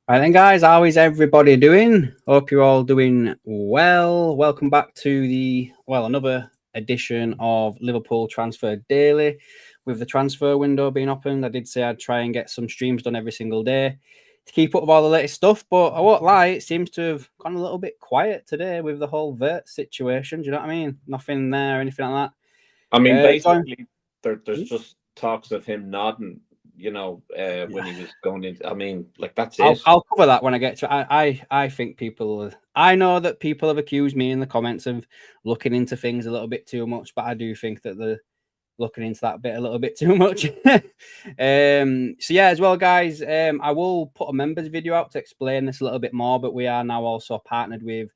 Right then, guys, how is everybody doing? Hope you're all doing well. Welcome back to another edition of Liverpool Transfer Daily. With the transfer window being opened, I did say I'd try and get some streams done every single day to keep up with all the latest stuff, but I won't lie, it seems to have gone a little bit quiet today with the whole Wirtz situation. Do you know what I mean? Nothing there, anything like that. I mean, basically, there's just talks of him nodding, when he was going in. I mean, like, that's it. I'll cover that when I get to it. I think I know that people have accused me in the comments of looking into things a little bit too much, but I do think that they're looking into that bit a little bit too much. So yeah, as well, guys, I will put a members video out to explain this a little bit more, but we are now also partnered with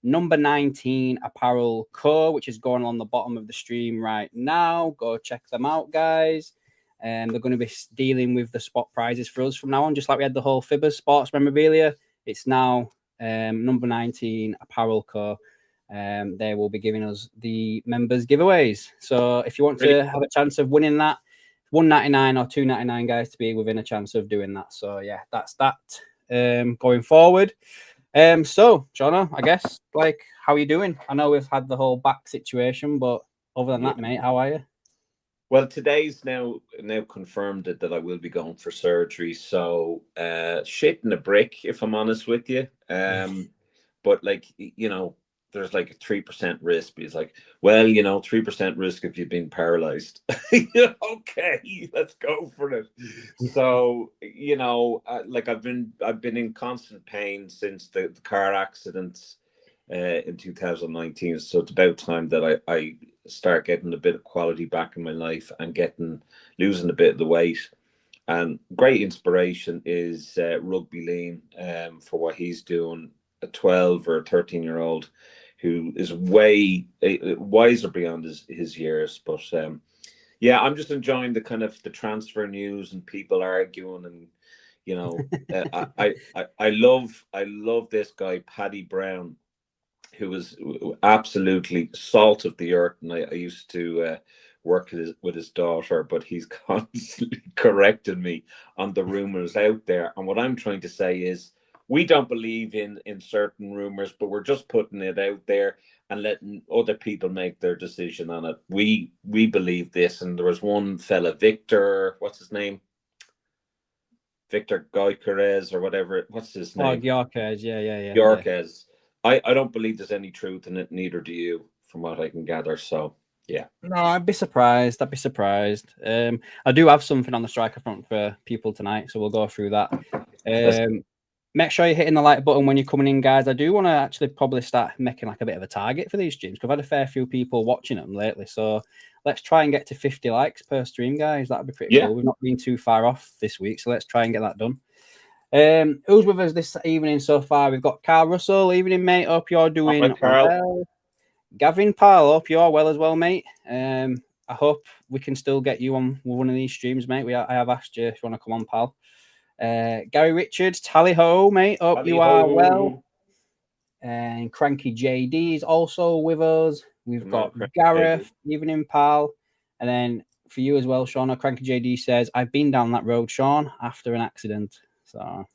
Number 19 Apparel Co., which is going on the bottom of the stream right now. Go check them out, guys. They're going to be dealing with the spot prizes for us from now on, just like we had the whole Fibbers sports memorabilia. It's now Number 19 Apparel Co. They will be giving us the members giveaways. So if you want to have a chance of winning that, $1.99 or $2.99, guys, to be within a chance of doing that. So yeah, that's that going forward. So Jono, I guess, like, how are you doing? I know we've had the whole back situation, but other than that, mate, how are you? Well, today's now confirmed that I will be going for surgery. So shit in a brick, if I'm honest with you. But like, there's like a 3% risk. He's like, well, 3% risk if you've been paralyzed. Okay, let's go for it. So, like I've been in constant pain since the car accident in 2019. So it's about time that I start getting a bit of quality back in my life and losing a bit of the weight. And great inspiration is Rugby Lean for what he's doing. A 12 or a 13-year-old who is way wiser beyond his years. But yeah, I'm just enjoying the kind of the transfer news and people arguing, and I love this guy Paddy Brown, who was absolutely salt of the earth, and I used to work with his daughter, but he's constantly correcting me on the rumors out there. And what I'm trying to say is, we don't believe in certain rumors, but we're just putting it out there and letting other people make their decision on it. We believe this. And there was one fella, Victor, what's his name? Victor Kerkez or whatever. What's his name? Kerkez, yeah. Kerkez. I don't believe there's any truth in it, neither do you, from what I can gather. So yeah. No, I'd be surprised. I do have something on the striker front for people tonight, so we'll go through that. Make sure you're hitting the like button when you're coming in, guys. I do want to actually probably start making like a bit of a target for these streams, because I've had a fair few people watching them lately. So let's try and get to 50 likes per stream, guys. That'd be pretty cool. We've not been too far off this week, so let's try and get that done. Who's with us this evening so far? We've got Carl Russell. Evening, mate. Hope you're doing well. Gavin Powell, hope you're well as well, mate. I hope we can still get you on one of these streams, mate. I have asked you if you want to come on, pal. Gary Richards, tally ho, mate. Hope you are well. And Cranky JD is also with us. We've got Gareth, evening, pal. And then for you as well, Sean, Cranky JD says, I've been down that road, Sean, after an accident. So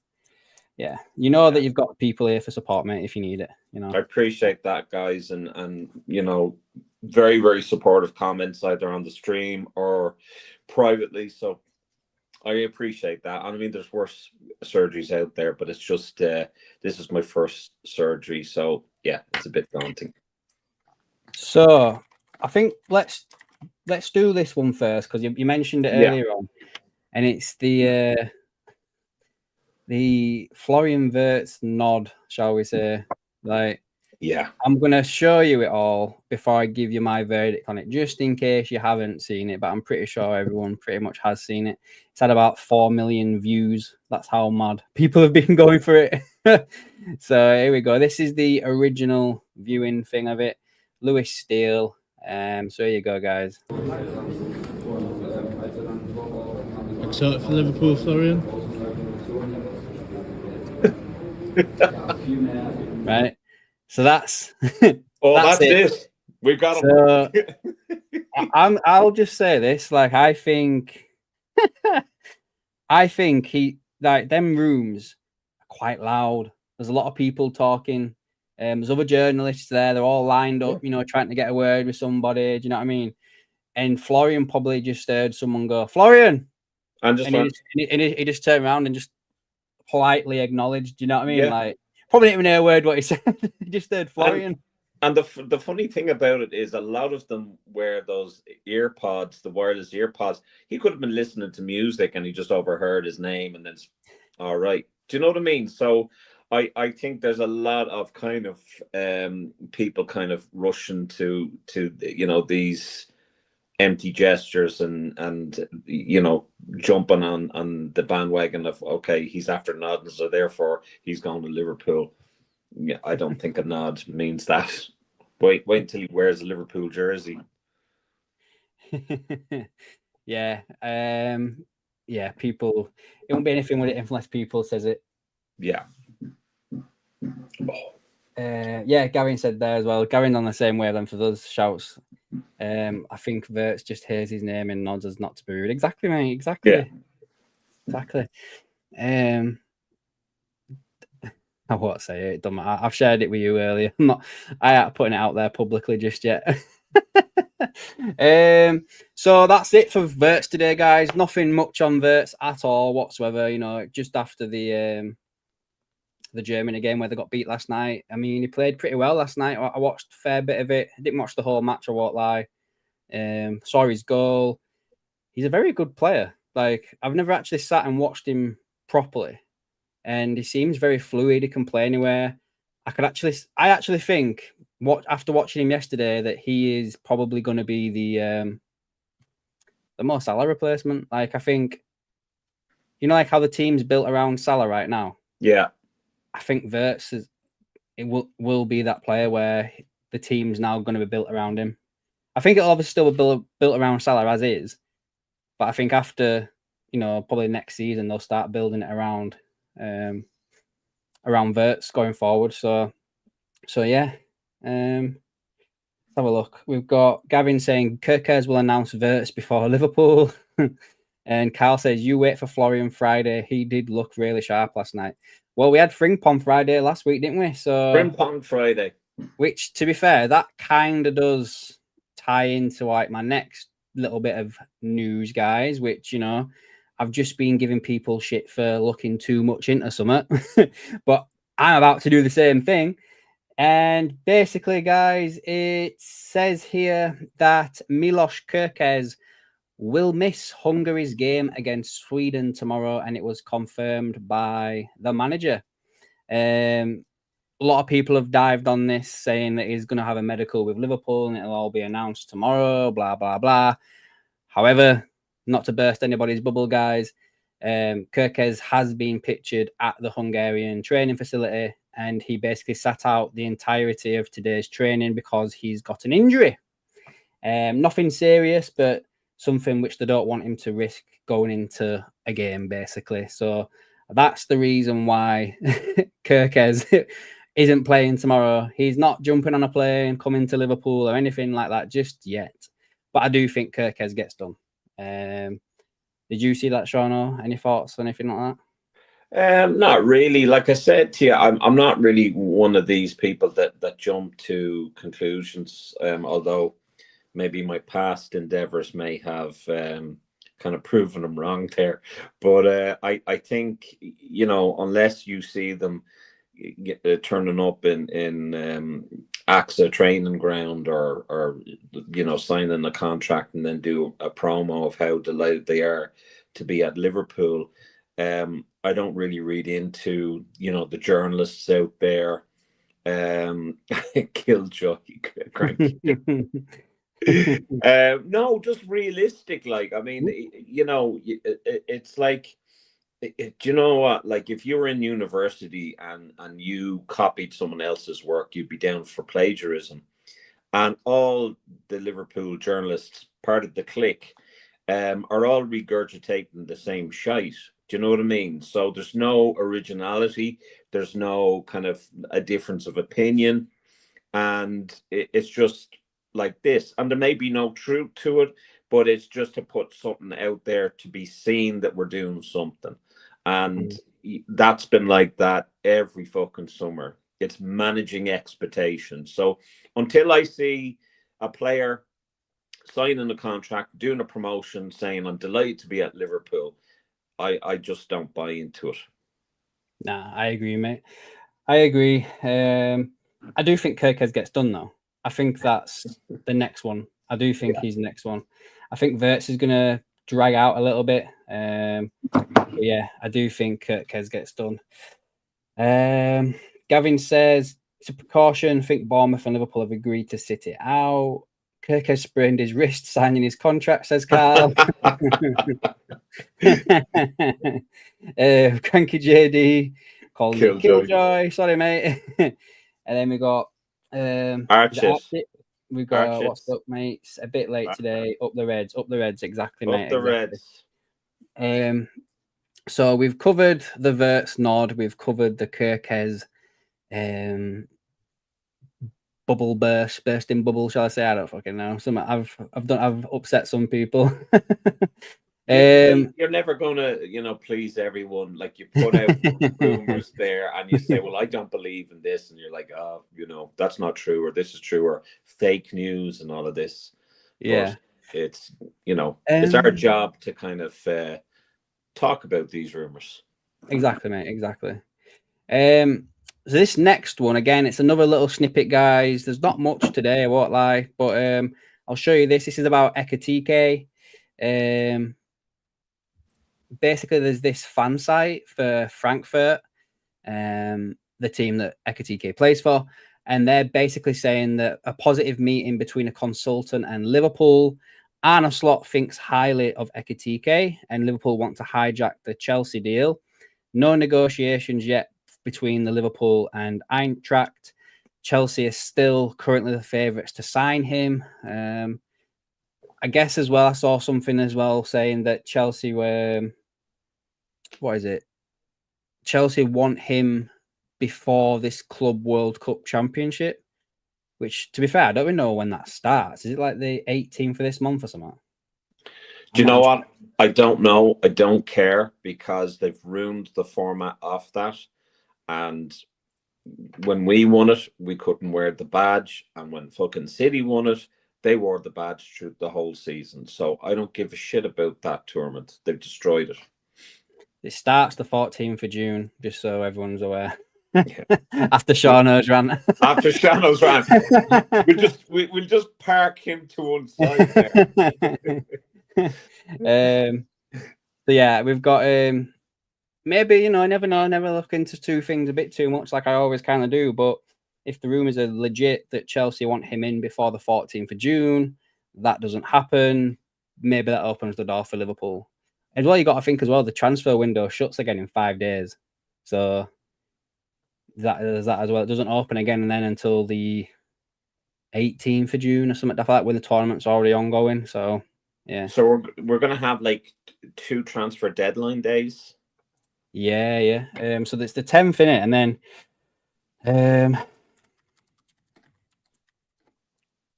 yeah, that you've got people here for support, mate, if you need it. I appreciate that, guys, and very, very supportive comments either on the stream or privately. So I appreciate that. I mean, there's worse surgeries out there, but it's just this is my first surgery, so yeah, it's a bit daunting. So I think let's do this one first, because you mentioned it earlier on, and it's the Florian Wirtz nod, shall we say? Like, yeah, I'm gonna show you it all before I give you my verdict on it, just in case you haven't seen it. But I'm pretty sure everyone pretty much has seen it. It's had about 4 million views. That's how mad people have been going for it. So here we go. This is the original viewing thing of it. Lewis Steele. So here you go, guys. Excited for Liverpool, Florian? Right. So that's that's it. We've got them. So I'll just say this. Like, I think he, like, them rooms are quite loud. There's a lot of people talking. There's other journalists there. They're all lined up, trying to get a word with somebody. Do you know what I mean? And Florian probably just heard someone go, "Florian," and he just turned around and just politely acknowledged. Do you know what I mean? Yeah. Like, probably didn't even hear a word what he said. He just heard Florian. And the funny thing about it is a lot of them wear those earpods, the wireless earpods. He could have been listening to music and he just overheard his name and then, all right. Do you know what I mean? So I think there's a lot of kind of people kind of rushing to these empty gestures and jumping on the bandwagon of, okay, he's after nodding, so therefore he's going to Liverpool. Yeah, I don't think a nod means that. Wait until he wears a Liverpool jersey. Yeah. People, it won't be anything with it unless people says it. Yeah. Gavin said there as well. Gavin's on the same wavelength for those shouts. I think Wirtz just hears his name and nods as not to be rude. Exactly, mate. Exactly. Yeah. Exactly. I won't say it. It doesn't matter. I've shared it with you earlier. I ain't putting it out there publicly just yet. So that's it for Wirtz today, guys. Nothing much on Wirtz at all whatsoever. Just after the Germany game where they got beat last night. I mean, he played pretty well last night. I watched a fair bit of it. I didn't watch the whole match, I won't lie. Saw his goal. He's a very good player. Like, I've never actually sat and watched him properly. And he seems very fluid. He can play anywhere. I actually think after watching him yesterday that he is probably going to be the Mo Salah replacement. Like, I think, like how the team's built around Salah right now. Yeah. I think Wirtz will be that player where the team's now going to be built around him. I think it'll obviously still be built around Salah as is, but I think after probably next season they'll start building it around Wirtz going forward. So yeah. Let's have a look. We've got Gavin saying Kerkez will announce Wirtz before Liverpool. And Kyle says, you wait for Florian Friday. He did look really sharp last night. Well, we had Frimpong Friday last week, didn't we? So Frimpong Friday. Which, to be fair, that kind of does tie into like my next little bit of news, guys, which, I've just been giving people shit for looking too much into something. But I'm about to do the same thing. And basically, guys, it says here that Milos Kerkez will miss Hungary's game against Sweden tomorrow, and it was confirmed by the manager. A lot of people have dived on this, saying that he's going to have a medical with Liverpool and it'll all be announced tomorrow, blah, blah, blah. However, not to burst anybody's bubble, guys, Kerkez has been pictured at the Hungarian training facility, and he basically sat out the entirety of today's training because he's got an injury. Nothing serious, but something which they don't want him to risk going into a game, basically. So that's the reason why Kerkez isn't playing tomorrow. He's not jumping on a plane, coming to Liverpool or anything like that just yet. But I do think Kerkez gets done. Did you see that, Sean? Any thoughts on anything like that? Not really. Like I said to you, I'm not really one of these people that jump to conclusions, although maybe my past endeavors may have kind of proven them wrong there. But I think, unless you see them turning up in AXA training ground or signing a contract and then do a promo of how delighted they are to be at Liverpool, I don't really read into, the journalists out there. Killjoy, cranky. No, just realistic. Like, I mean, it's like, do you know what? Like, if you were in university and you copied someone else's work, you'd be down for plagiarism. And all the Liverpool journalists, part of the clique, are all regurgitating the same shite. Do you know what I mean? So there's no originality. There's no kind of a difference of opinion. And it's just like this. And there may be no truth to it, but it's just to put something out there to be seen that we're doing something. And that's been like that every fucking summer. It's managing expectations. So until I see a player signing a contract, doing a promotion, saying I'm delighted to be at Liverpool, I just don't buy into it. Nah, I agree, mate. I agree. I do think Kerkez gets done though. I think that's the next one. I do think he's the next one. I think Wirtz is gonna drag out a little bit. Yeah, I do think Kerkez gets done. Gavin says it's a precaution. I think Bournemouth and Liverpool have agreed to sit it out. Kerkez sprained his wrist signing his contract, says Carl. Cranky JD called me Killjoy. Sorry, mate. And then we got Archit. We got Archit. What's up, mates? A bit late today. Up the Reds, exactly, mate. Up the exactly. Reds. So we've covered the Wirtz nod, we've covered the Kerkez bursting bubble, shall I say? I don't fucking know. I've upset some people. You're never gonna, please everyone. Like, you put out rumors there and you say, well, I don't believe in this, and you're like, oh, that's not true, or this is true, or fake news and all of this. Yeah. But it's it's our job to kind of talk about these rumors. Exactly, mate. Exactly. So this next one, again, it's another little snippet, guys. There's not much today, I won't lie, but I'll show you this. This is about Ekitike. Basically, there's this fan site for Frankfurt, the team that Ekitike plays for, and they're basically saying that a positive meeting between a consultant and Liverpool. Arne Slot thinks highly of Ekitike, and Liverpool want to hijack the Chelsea deal. No negotiations yet between the Liverpool and Eintracht. Chelsea is still currently the favourites to sign him. I guess as well, I saw something as well saying that Chelsea were... What is it? Chelsea want him before this Club World Cup Championship, which, to be fair, I don't even know when that starts. Is it like the 18th of this month or something? Do you know what? I don't know. I don't care, because they've ruined the format of that. And when we won it, we couldn't wear the badge. And when fucking City won it, they wore the badge through the whole season. So I don't give a shit about that tournament. They've destroyed it. It starts the 14th of June, just so everyone's aware. Yeah. After Shano's rant. After Shano's rant. We'll just park him to one side there. So yeah, we've got maybe, I never know, I never look into two things a bit too much like I always kind of do, but if the rumours are legit that Chelsea want him in before the 14th of June, that doesn't happen, maybe that opens the door for Liverpool. As well, you got to think as well, the transfer window shuts again in 5 days. So there's that as well. It doesn't open again and then until the 18th of June or something like that, when the tournament's already ongoing. So yeah. So we're gonna have like 2 transfer deadline days. Yeah. So it's the 10th in it, and then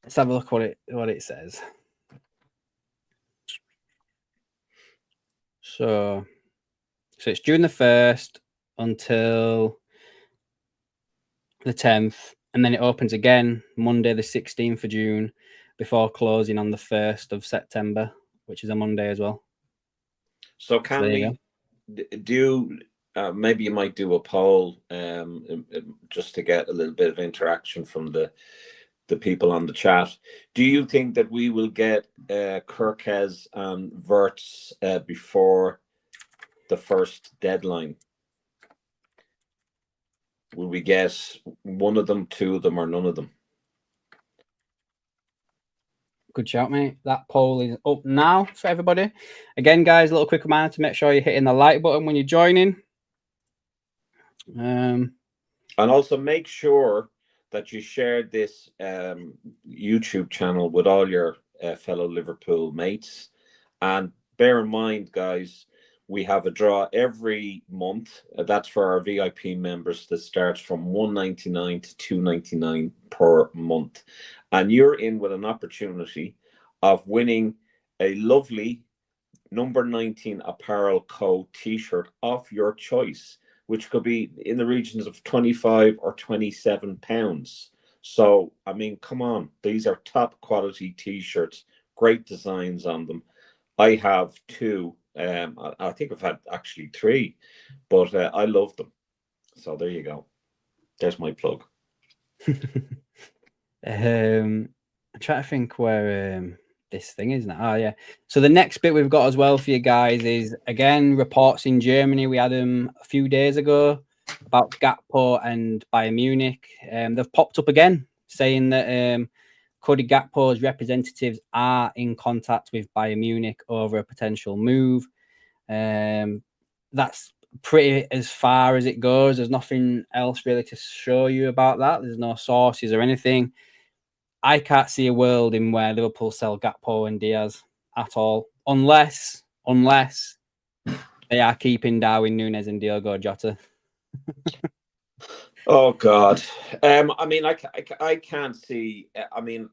let's have a look what it says. So it's June the 1st until the 10th, and then it opens again Monday the 16th of June before closing on the 1st of September, which is a Monday as well. So maybe you might do a poll just to get a little bit of interaction from the people on the chat. Do you think that we will get Kerkez and Wirtz before the first deadline? Will we get one of them, 2 of them, or none of them? Good shout, mate. That poll is up now for everybody. Again, guys, a little quick reminder to make sure you're hitting the like button when you're joining. And also make sure that you share this YouTube channel with all your fellow Liverpool mates. And bear in mind, guys, we have a draw every month. That's for our VIP members that starts from $1.99 to $2.99 per month. And you're in with an opportunity of winning a lovely number 19 Apparel Co. t-shirt of your choice, which could be in the regions of 25 or 27 pounds. So, I mean, come on. These are top quality t-shirts, great designs on them. I have two. I think I've had actually three, but I love them. So there you go. There's my plug. I'm trying to think where this thing is now. Oh, yeah. So the next bit we've got as well for you guys is, again, reports in Germany. We had them a few days ago about Gakpo and Bayern Munich. They've popped up again saying that Cody Gakpo's representatives are in contact with Bayern Munich over a potential move. That's pretty as far as it goes. There's nothing else really to show you about that. There's no sources or anything. I can't see a world in where Liverpool sell Gakpo and Diaz at all, unless they are keeping Darwin Núñez and Diogo Jota. Oh God! I mean, I can't see. I mean,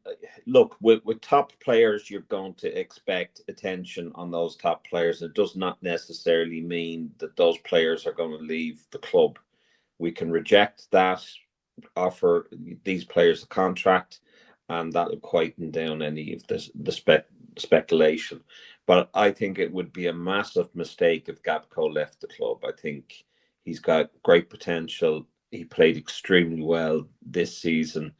look, with top players, you're going to expect attention on those top players. It does not necessarily mean that those players are going to leave the club. We can reject that, offer these players a contract, and that will quieten down any of the speculation. But I think it would be a massive mistake if Gakpo left the club. I think he's got great potential. He played extremely well this season,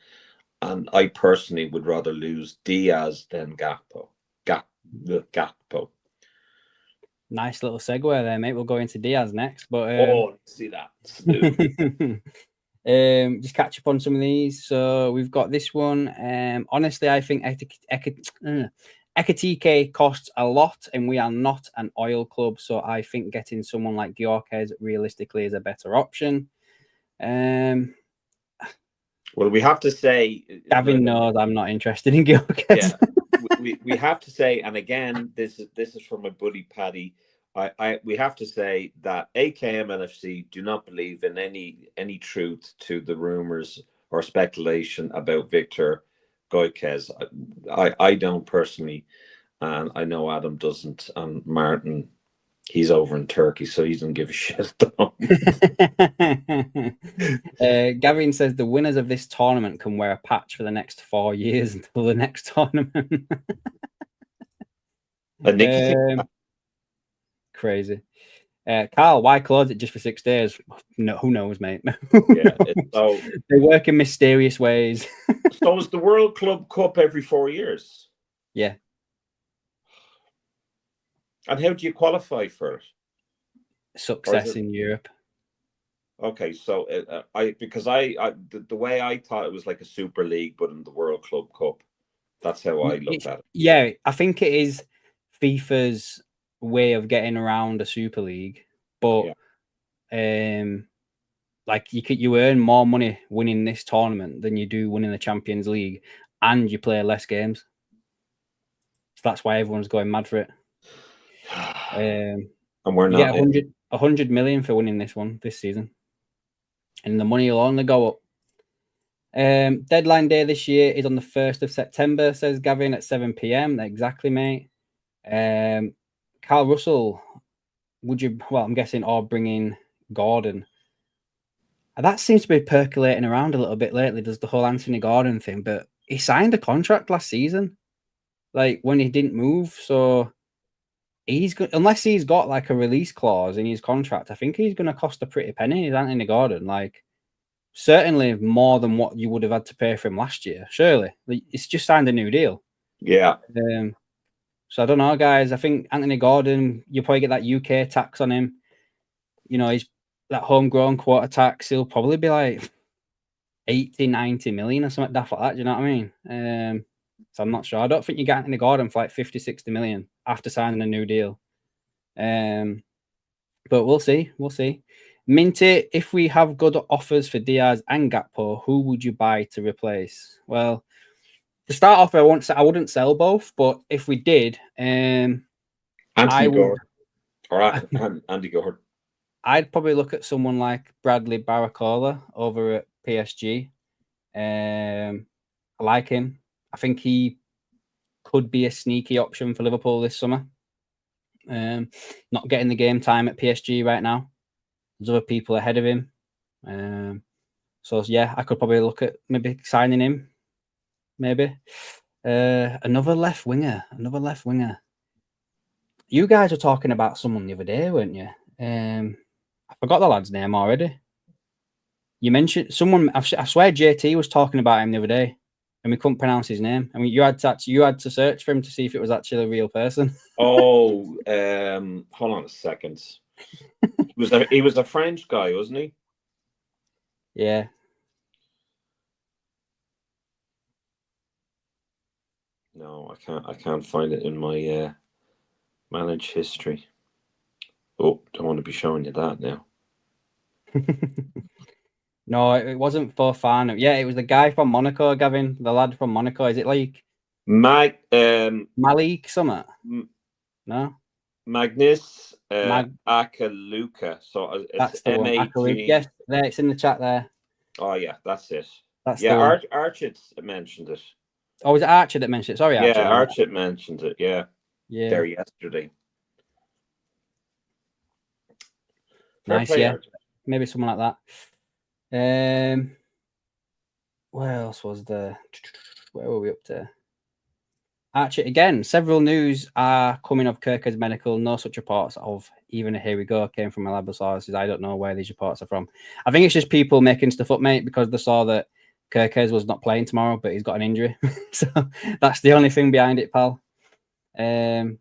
and I personally would rather lose Diaz than Gakpo. Gakpo. Nice little segue there, mate. We'll go into Diaz next, but see that. Just catch up on some of these. So we've got this one. Honestly, I think Ekitike costs a lot, and we are not an oil club, so I think getting someone like Kerkez realistically is a better option. Well, we have to say, Gavin knows I'm not interested in Kerkez. Yeah, we have to say, and again, this is from my buddy Paddy. We have to say that AKMLFC do not believe in any truth to the rumors or speculation about Victor Kerkez. I don't personally, and I know Adam doesn't, and Martin, he's over in Turkey, so he doesn't give a shit at the moment. Gavin says the winners of this tournament can wear a patch for the next 4 years until the next tournament. Crazy. Carl, why close it just for 6 days? No, who knows, mate? Yeah, so they work in mysterious ways. So is the World Club Cup every 4 years? Yeah. And how do you qualify for it? Success in Europe. Okay, so the way I thought it was like a Super League, but in the World Club Cup. That's how I looked at it. Yeah, I think it is FIFA's way of getting around a Super League, but like you earn more money winning this tournament than you do winning the Champions League, and you play less games. So that's why everyone's going mad for it. And we're not. You get 100 million for winning this season, and the money will only go up. Deadline day this year is on the 1st of September, says Gavin, at 7 p.m. Exactly, mate. Carl Russell, would you? Well, I'm guessing, or bring in Gordon. That seems to be percolating around a little bit lately. There's the whole Anthony Gordon thing, but he signed a contract last season, like when he didn't move. So he's good, unless he's got like a release clause in his contract. I think he's going to cost a pretty penny. Is Anthony Gordon, like, certainly more than what you would have had to pay for him last year. Surely, it's just signed a new deal. Yeah. So I don't know, guys. I think Anthony Gordon, you'll probably get that UK tax on him. You know, he's that homegrown quota tax. He'll probably be like 80, 90 million or something daft like that. Do you know what I mean? So I'm not sure. I don't think you get Anthony Gordon for like 50, 60 million after signing a new deal. But we'll see. We'll see. Minty, if we have good offers for Diaz and Gakpo, who would you buy to replace? Well, to start off, I wouldn't sell both, but if we did, Andy Gordon. I'd probably look at someone like Bradley Barcola over at PSG. I like him. I think he could be a sneaky option for Liverpool this summer. Not getting the game time at PSG right now. There's other people ahead of him. So yeah, I could probably look at maybe signing him. Maybe another left winger. You guys were talking about someone the other day, weren't you? I forgot the lad's name already. You mentioned someone. I swear JT was talking about him the other day, and we couldn't pronounce his name. I mean, you had to search for him to see if it was actually a real person. Oh, hold on a second. He was a French guy, wasn't he? Yeah. No, I can't find it in my manage history. Oh, don't want to be showing you that now. No, it wasn't Fofana. Yeah, it was the guy from Monaco, Gavin. The lad from Monaco. Is it like Malik something? No. Magnus Akaluka. So it's M-A-G. Yes, there, it's in the chat there. Oh yeah, that's it. That's Archit mentioned it. Oh, was it Archer that mentioned it? Sorry, Archer. Yeah, Archit mentioned it. Yeah. There yesterday. Nice, yeah. Maybe someone like that. Where else was there? Where were we up to? Actually, again, several news are coming of Kerkez Medical. No such reports of even a here we go came from reliable sources. I don't know where these reports are from. I think it's just people making stuff up, mate, because they saw that Kerkez was not playing tomorrow, but he's got an injury. So that's the only thing behind it, pal. Cranky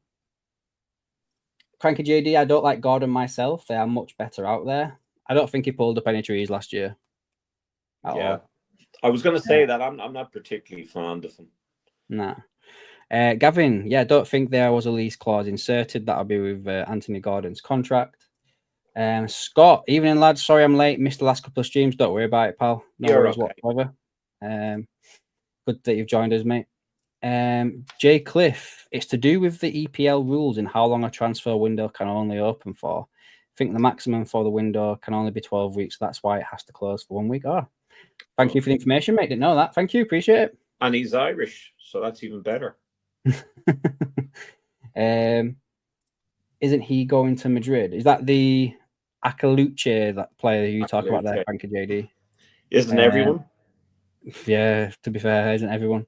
JD, I don't like Gordon myself. They are much better out there. I don't think he pulled up any trees last year. Yeah. I was going to say that I'm not particularly fond of him. Nah. Gavin, yeah, I don't think there was a lease clause inserted. That'll be with Anthony Gordon's contract. Scott, evening, lads. Sorry I'm late. Missed the last couple of streams. Don't worry about it, pal. No worries whatsoever. Good that you've joined us, mate. Jay Cliff, it's to do with the EPL rules and how long a transfer window can only open for. I think the maximum for the window can only be 12 weeks. That's why it has to close for 1 week. Oh, thank you for the information, mate. Didn't know that. Thank you. Appreciate it. And he's Irish, so that's even better. Isn't he going to Madrid? Is that the Akaluche, that player you talk about there, Frankie JD? Isn't everyone? Yeah, to be fair, isn't everyone?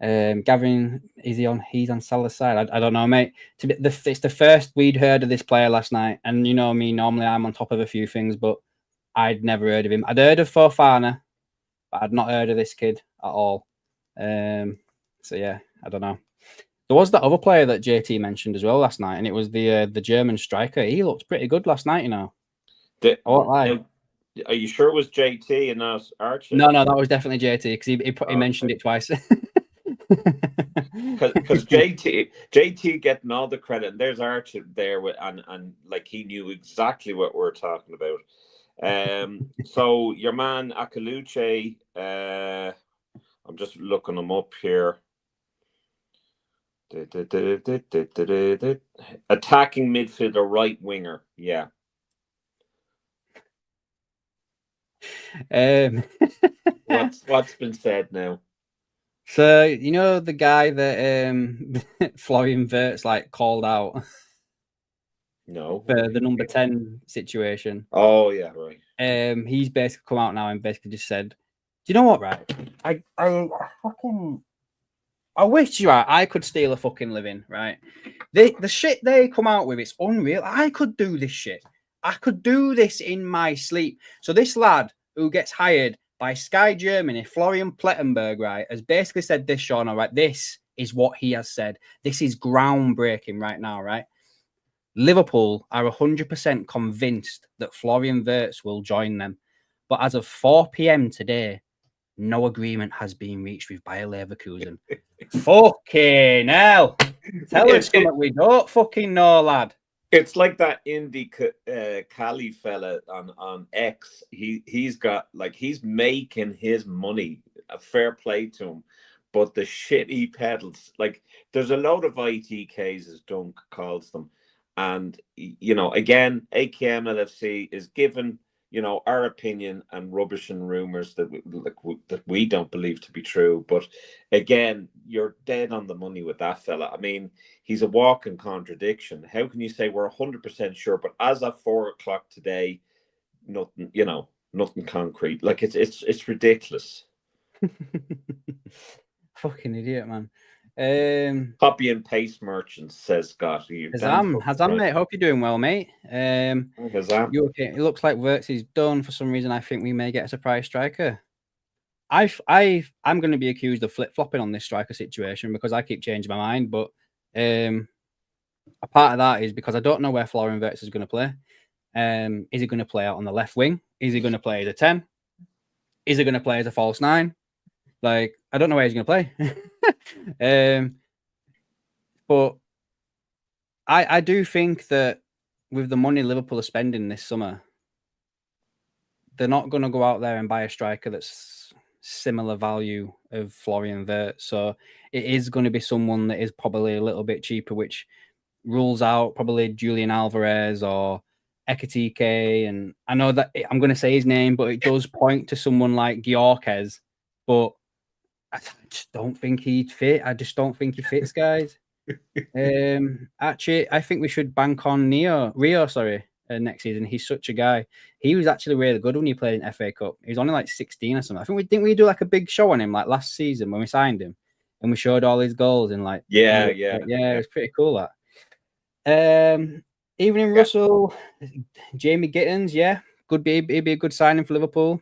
Gavin, is he on? He's on Salah's side. I don't know, mate. It's the first we'd heard of this player last night, and you know me. Normally, I'm on top of a few things, but I'd never heard of him. I'd heard of Fofana, but I'd not heard of this kid at all. So yeah, I don't know. There was that other player that JT mentioned as well last night, and it was the German striker. He looked pretty good last night, you know. I won't lie. Are you sure it was JT and not Archie? No, that was definitely JT because he mentioned it twice. Because JT getting all the credit, and there's Archie there with and like he knew exactly what we're talking about. So your man Akaluche, I'm just looking him up here. Attacking midfielder, right winger. Yeah. What's been said now? So you know the guy that Florian Wirtz like called out. No. For the number 10 situation. Oh yeah, right. He's basically come out now and basically just said, "Do you know what? Right, I wish I could steal a fucking living. Right, the shit they come out with, it's unreal. I could do this shit. I could do this in my sleep. So this lad who gets hired by Sky Germany, Florian Plettenberg, right, has basically said this, Sean. All right, this is what he has said. This is groundbreaking right now, right? Liverpool are 100% convinced that Florian Wirtz will join them. But as of 4 p.m. today, no agreement has been reached with Bayer Leverkusen. Fucking hell. Tell us something we don't fucking know, lad. It's like that indie Cali fella on X. He's got, like, he's making his money. A fair play to him. But the shit he peddles, like, there's a load of ITKs, as Dunk calls them. And, you know, again, AKMLFC is given, our opinion and rubbish and rumors that we don't believe to be true. But again, you're dead on the money with that fella. I mean, he's a walking contradiction. How can you say we're 100% sure? But as of 4:00 today, nothing, nothing concrete. Like it's ridiculous. Fucking idiot, man. Copy and paste merchants, says Scott. Hazam, mate. Hope you're doing well, mate. Hazam. You okay? It looks like Wirtz is done. For some reason, I think we may get a surprise striker. I'm going to be accused of flip-flopping on this striker situation because I keep changing my mind. But a part of that is because I don't know where Florian Wirtz is going to play. Is he going to play out on the left wing? Is he going to play as a 10? Is he going to play as a false 9? Like, I don't know where he's going to play. But I do think that with the money Liverpool are spending this summer, they're not going to go out there and buy a striker that's similar value of Florian Wirtz. So it is going to be someone that is probably a little bit cheaper, which rules out probably Julian Alvarez or Ekitike. And I know that I'm going to say his name, but it does point to someone like Kerkez. But I just don't think he'd fit. I just don't think he fits, guys. Actually, I think we should bank on Rio, next season. He's such a guy. He was actually really good when he played in FA Cup. He was only like 16 or something. I think we do like a big show on him like last season when we signed him, and we showed all his goals and like it was pretty cool. That Evening Russell, Jamie Gittins, he'd be a good signing for Liverpool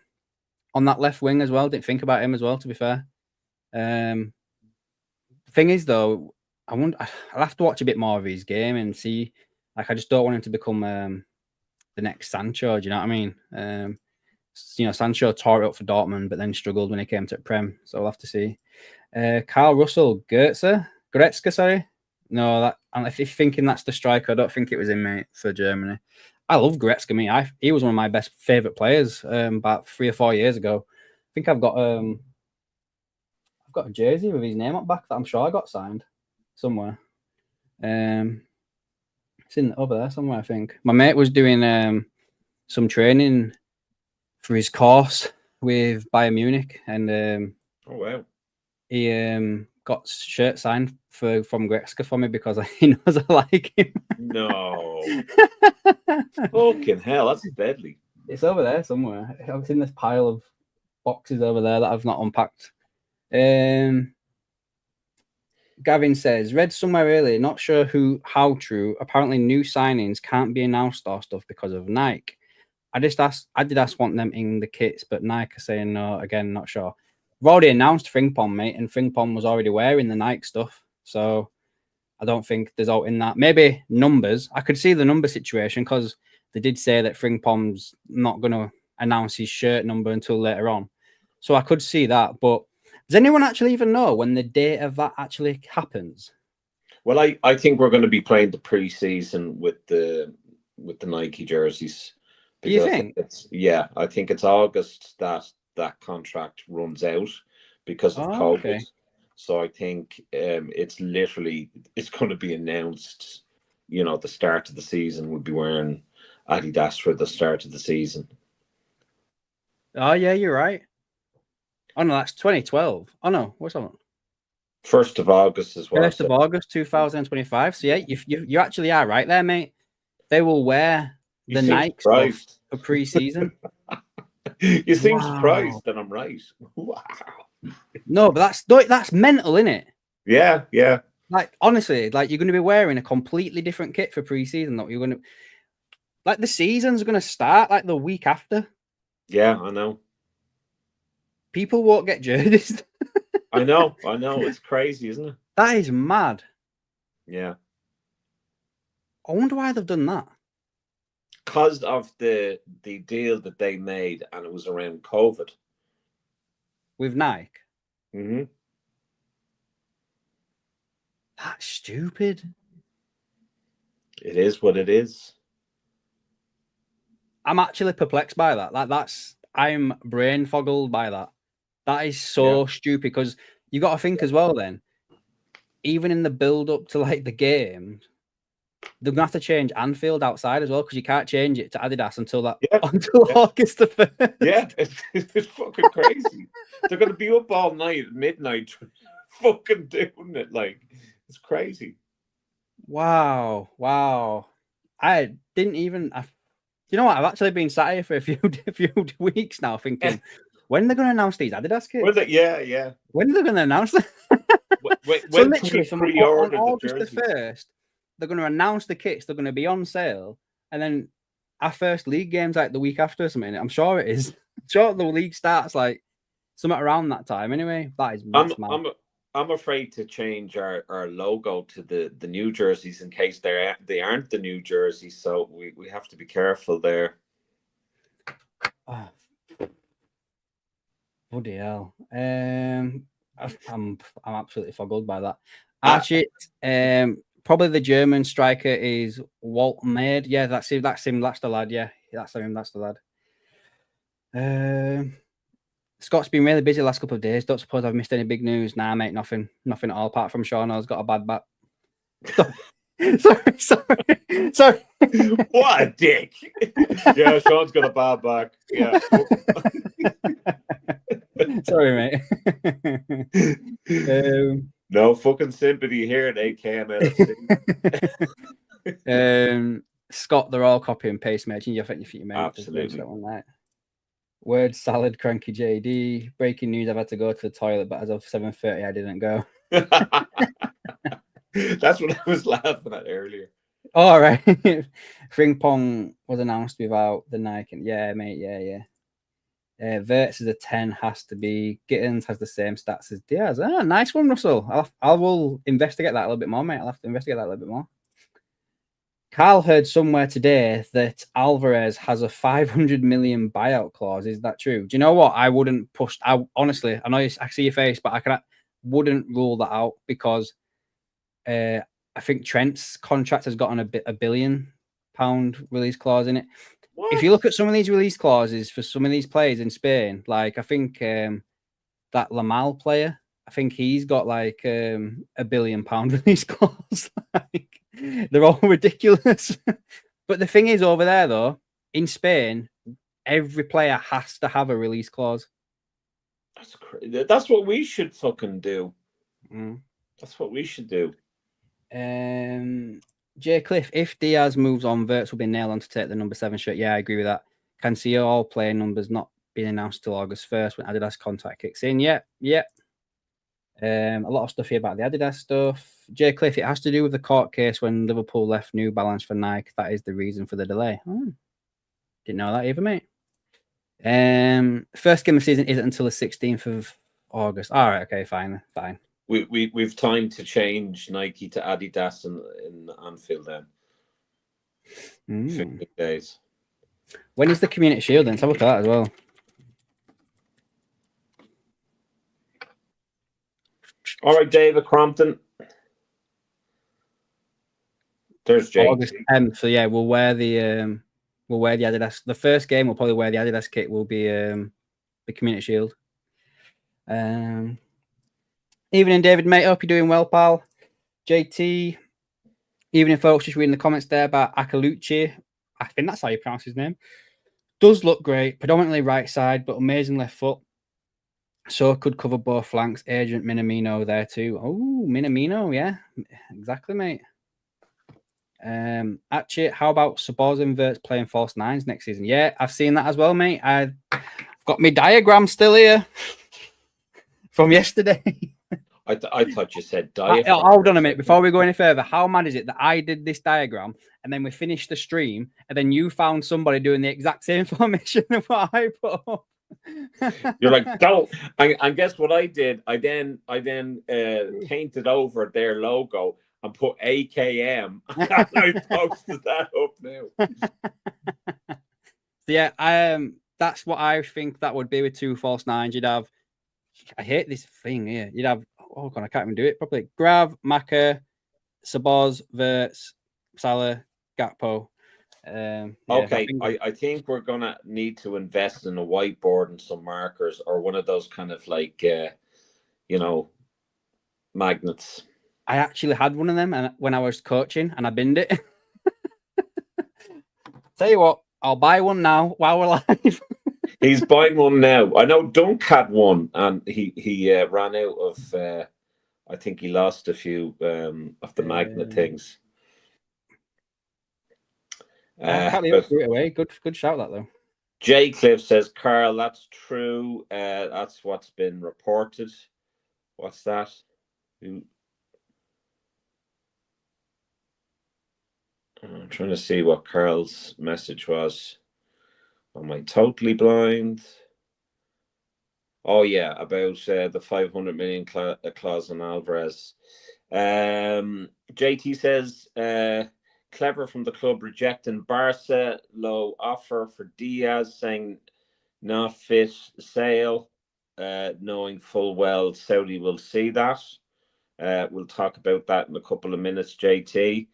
on that left wing as well. Didn't think about him as well, to be fair. Thing is though, I'll have to watch a bit more of his game and see. Like, I just don't want him to become the next Sancho. Do you know what I mean? Sancho tore it up for Dortmund, but then struggled when he came to Prem. So we'll have to see. Carl Russell, Goretzka, sorry. No, if you're thinking that's the striker, I don't think it was him, mate, for Germany. I love Goretzka, mate. He was one of my best favourite players about 3 or 4 years ago. I think I've got a jersey with his name up back that I'm sure I got signed somewhere. It's in over there somewhere, I think. My mate was doing some training for his course with Bayern Munich, and oh wow, he got shirt signed from Goretzka for me because he knows I like him. No, fucking hell, that's deadly. It's over there somewhere. I've seen this pile of boxes over there that I've not unpacked. Gavin says, read somewhere earlier, not sure how true. Apparently, new signings can't be announced or stuff because of Nike. I did ask want them in the kits, but Nike are saying no. Again, not sure. We've already announced Frimpong, mate, and Frimpong was already wearing the Nike stuff, so I don't think there's out in that. Maybe numbers. I could see the number situation because they did say that Frimpong's not going to announce his shirt number until later on, so I could see that, but. Does anyone actually even know when the date of that actually happens? Well, I think we're going to be playing the pre-season with the Nike jerseys. Do you think? I think it's August that contract runs out because of COVID. Okay. So I think it's going to be announced. The start of the season would be wearing Adidas for the start of the season. Oh yeah, you're right. Oh no, that's 2012. Oh no, what's that? 1st of August as well. 1st of August, 2025. So yeah, you actually are right there, mate. They will wear the Nike stuff for pre-season. You seem surprised that I'm right. Wow. No, but that's mental, isn't it? Yeah. Like honestly, like you're going to be wearing a completely different kit for pre-season. That you're going to like the season's going to start like the week after. Yeah, I know. People won't get jerseys. I know. It's crazy, isn't it? That is mad. Yeah. I wonder why they've done that. Because of the deal that they made, and it was around COVID. With Nike? Mm-hmm. That's stupid. It is what it is. I'm actually perplexed by that. I'm brain foggled by that. That is so stupid because you got to think as well then, even in the build up to like the game, they're gonna have to change Anfield outside as well because you can't change it to Adidas until Yeah. August the 1st. Yeah, it's fucking crazy. They're gonna be up all night at midnight, fucking doing it. Like, it's crazy. Wow. I didn't even. You know what? I've actually been sat here for a few weeks now, thinking, when are they going to announce these Adidas kits? Yeah. When are they going to announce them? So literally, from on August the 1st, they're going to announce the kits. They're going to be on sale, and then our first league game's like the week after or something. I'm sure it is. I'm sure the league starts like something around that time. Anyway, that is mad. I'm afraid to change our logo to the new jerseys in case they aren't the new jerseys. So we have to be careful there. Oh. Bloody hell. I'm absolutely foggled by that. Actually, probably the German striker is Walt Maid. Yeah, that's him. That's the lad. Yeah, that's him. That's the lad. Scott's been really busy the last couple of days. Don't suppose I've missed any big news. Nah, mate, nothing at all. Apart from Shauna's got a bad back. Sorry. What a dick. Yeah, Sean's got a bad back. Yeah. Sorry, mate. No fucking sympathy here at AKMLFC. Scott, they're all copy and paste, mate. You think you made absolutely that one, right? Word salad, cranky JD. Breaking news: I've had to go to the toilet, but as of 7:30, I didn't go. That's what I was laughing at earlier. All right. Fring Pong was announced without the Nike. Yeah, mate. Yeah. Wirtz is a 10, has to be. Gittins has the same stats as Diaz. Nice one, Russell. I will investigate that a little bit more, mate. I'll have to investigate that a little bit more. Carl heard somewhere today that Alvarez has a 500 million buyout clause. Is that true? Do you know what? I wouldn't push. Honestly, I know I see your face, but I wouldn't rule that out because I think Trent's contract has got a £1 billion release clause in it. What? If you look at some of these release clauses for some of these players in Spain, like I think that Lamal player, I think he's got like £1 billion release clause. Like, they're all ridiculous. But the thing is, over there though, in Spain, every player has to have a release clause. That's crazy. That's what we should fucking do. Mm. That's what we should do. Jay Cliff, if Diaz moves on, Wirtz will be nailed on to take the number 7 shirt. Yeah, I agree with that. Can see all player numbers not being announced till August 1st when Adidas contract kicks in. Yeah. A lot of stuff here about the Adidas stuff. Jay Cliff, it has to do with the court case when Liverpool left New Balance for Nike. That is the reason for the delay. Didn't know that either, mate. First game of the season isn't until the 16th of August. All right, okay, fine. We've time to change Nike to Adidas in Anfield then. 15 days. When is the Community Shield then? Let's have a look at that as well. All right, David Crompton. There's Jay. August 10th. So yeah, we'll wear the Adidas. The first game we'll probably wear the Adidas kit. Will be the Community Shield. Evening, David, mate. Hope you're doing well, pal. JT. Evening, folks. Just reading the comments there about Akalucci. I think that's how you pronounce his name. Does look great. Predominantly right side, but amazing left foot. So could cover both flanks. Agent Minamino there too. Oh, Minamino, yeah. Exactly, mate. Actually, how about Sabors and Wirtz playing false nines next season? Yeah, I've seen that as well, mate. I've got my diagram still here from yesterday. I thought you said diagram. Hold on a minute. Before we go any further, how mad is it that I did this diagram and then we finished the stream and then you found somebody doing the exact same formation of what I put up? You're like, don't. And guess what I did? I then painted over their logo and put AKM. And I posted that up now. Yeah, that's what I think that would be with 2 false nines. You'd have, I hate this thing here. You'd have, oh god, I can't even do it properly. Grav, Maka, Sabors, Wirtz, Salah, Gakpo. Okay, I think we're gonna need to invest in a whiteboard and some markers or one of those kind of like magnets. I actually had one of them and when I was coaching and I binned it. Tell you what, I'll buy one now while we're live. He's buying one now. I know Dunk had one, and he ran out of. I think he lost a few of the magnet things. Can't leave it away. Good shout that though. Jay Cliff says, Carl, that's true. That's what's been reported. What's that? I'm trying to see what Carl's message was. Am I totally blind? Oh, yeah, about the 500 million clause on Alvarez. JT says, clever from the club rejecting Barca, low offer for Diaz, saying not fit sale, knowing full well Saudi will see that. We'll talk about that in a couple of minutes, JT.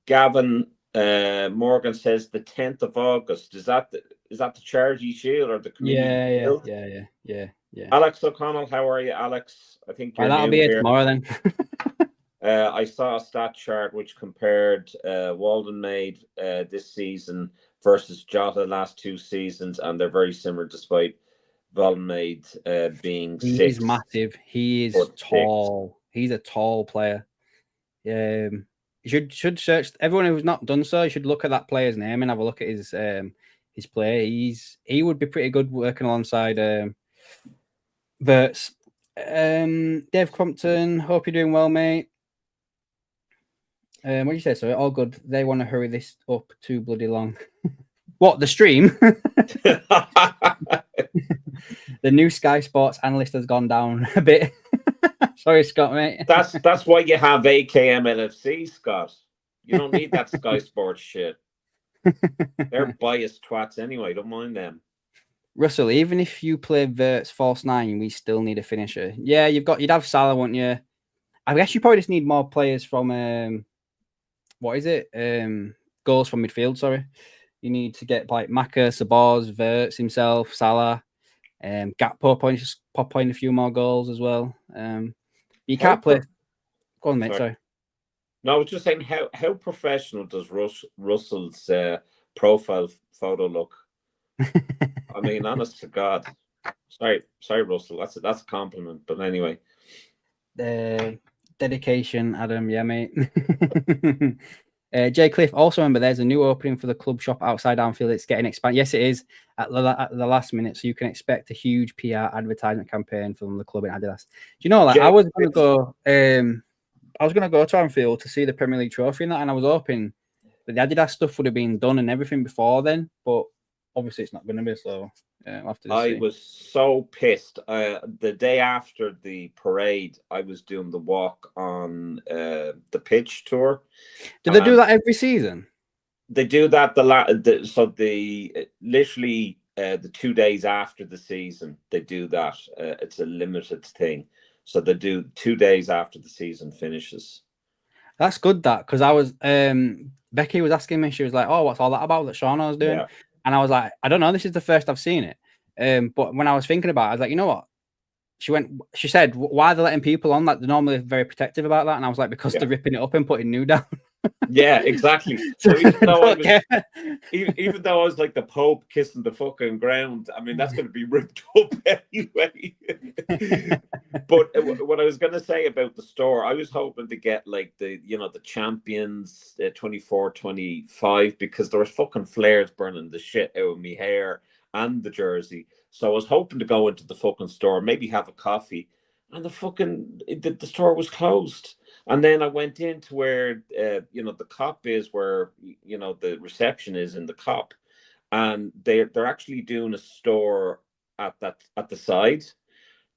Gavin Morgan says the 10th of August. Is that the Charity Shield or the Community Shield? Yeah. Alex O'Connell, how are you, Alex? I think you're that'll be it tomorrow then. I saw a stat chart which compared Walden made this season versus Jota last 2 seasons, and they're very similar despite Walden made being He's massive. He is tall. He's a tall player. You should search. Everyone who's not done so, you should look at that player's name and have a look at his play. He would be pretty good working alongside Wirtz. Dave Crompton, hope you're doing well, mate. What do you say? So all good. They want to hurry this up too bloody long. What, the stream? The new Sky Sports analyst has gone down a bit. Sorry, Scott, mate. That's why you have AKMLFC, Scott. You don't need that Sky Sports shit. They're biased twats anyway. Don't mind them. Russell, even if you play Wirtz false 9, we still need a finisher. Yeah, you'd have Salah, wouldn't you? I guess you probably just need more players from what is it? Goals from midfield, sorry. You need to get like Maka, Sabaz, Wirtz himself, Salah, Gakpo pop in a few more goals as well. You can't play. Go on, mate. Sorry. No, I was just saying, how professional does Russell's profile photo look? I mean, honest to God. Sorry, Russell. That's a compliment. But anyway. Dedication, Adam. Yeah, mate. Jay Cliff, also remember there's a new opening for the club shop outside Anfield. It's getting expanded. Yes, it is at the last minute. So you can expect a huge PR advertisement campaign from the club in Adidas. Do you know, like, I was going to go to Anfield to see the Premier League trophy and that, and I was hoping that the Adidas stuff would have been done and everything before then, but obviously it's not going to be, so we'll have to I see. was so pissed. The day after the parade, I was doing the walk on the pitch tour. Do they do that every season? They do that literally the 2 days after the season, they do that. It's a limited thing. So they do 2 days after the season finishes. That's good, that, because I was Becky was asking me, she was like, oh, what's all that about that Shauna was doing? Yeah. And I was like, I don't know, this is the first I've seen it. But when I was thinking about it, I was like, you know what? She said, why are they letting people on? Like, they're normally very protective about that. And I was like, because they're ripping it up and putting new down. Yeah, exactly. So even though I was like the Pope kissing the fucking ground, I mean, that's going to be ripped up anyway. But what I was going to say about the store, I was hoping to get like the champions 24-25, because there was fucking flares burning the shit out of me hair and the jersey. So I was hoping to go into the fucking store, maybe have a coffee, and the store was closed. And then I went into where the cop is, where the reception is in the cop, and they're actually doing a store at the side.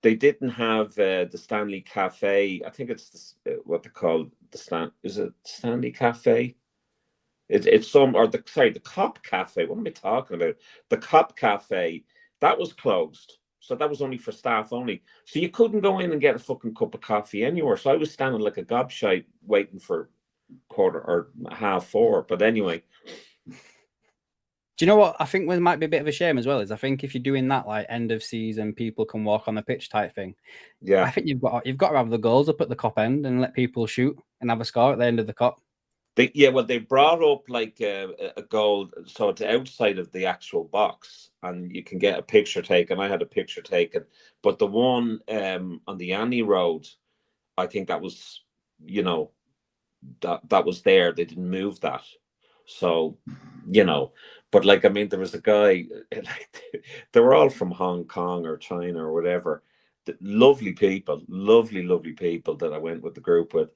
They didn't have the Stanley Cafe. I think it's what they call the stand. Is it Stanley Cafe? It's the Cop Cafe. What am I talking about? The Cop Cafe, that was closed. So that was only for staff only. So you couldn't go in and get a fucking cup of coffee anywhere. So I was standing like a gobshite waiting for 3:30. But anyway. Do you know what I think might be a bit of a shame as well? Is I think if you're doing that like end of season, people can walk on the pitch type thing. Yeah. I think you've got to have the goals up at the cop end and let people shoot and have a score at the end of the cop. They brought up like a goal, so it's outside of the actual box, and you can get a picture taken. I had a picture taken, but the one on the Annie Road, I think that was, that was there. They didn't move that, so But like, I mean, there was a guy, like, they were all from Hong Kong or China or whatever. Lovely people, lovely people that I went with the group with.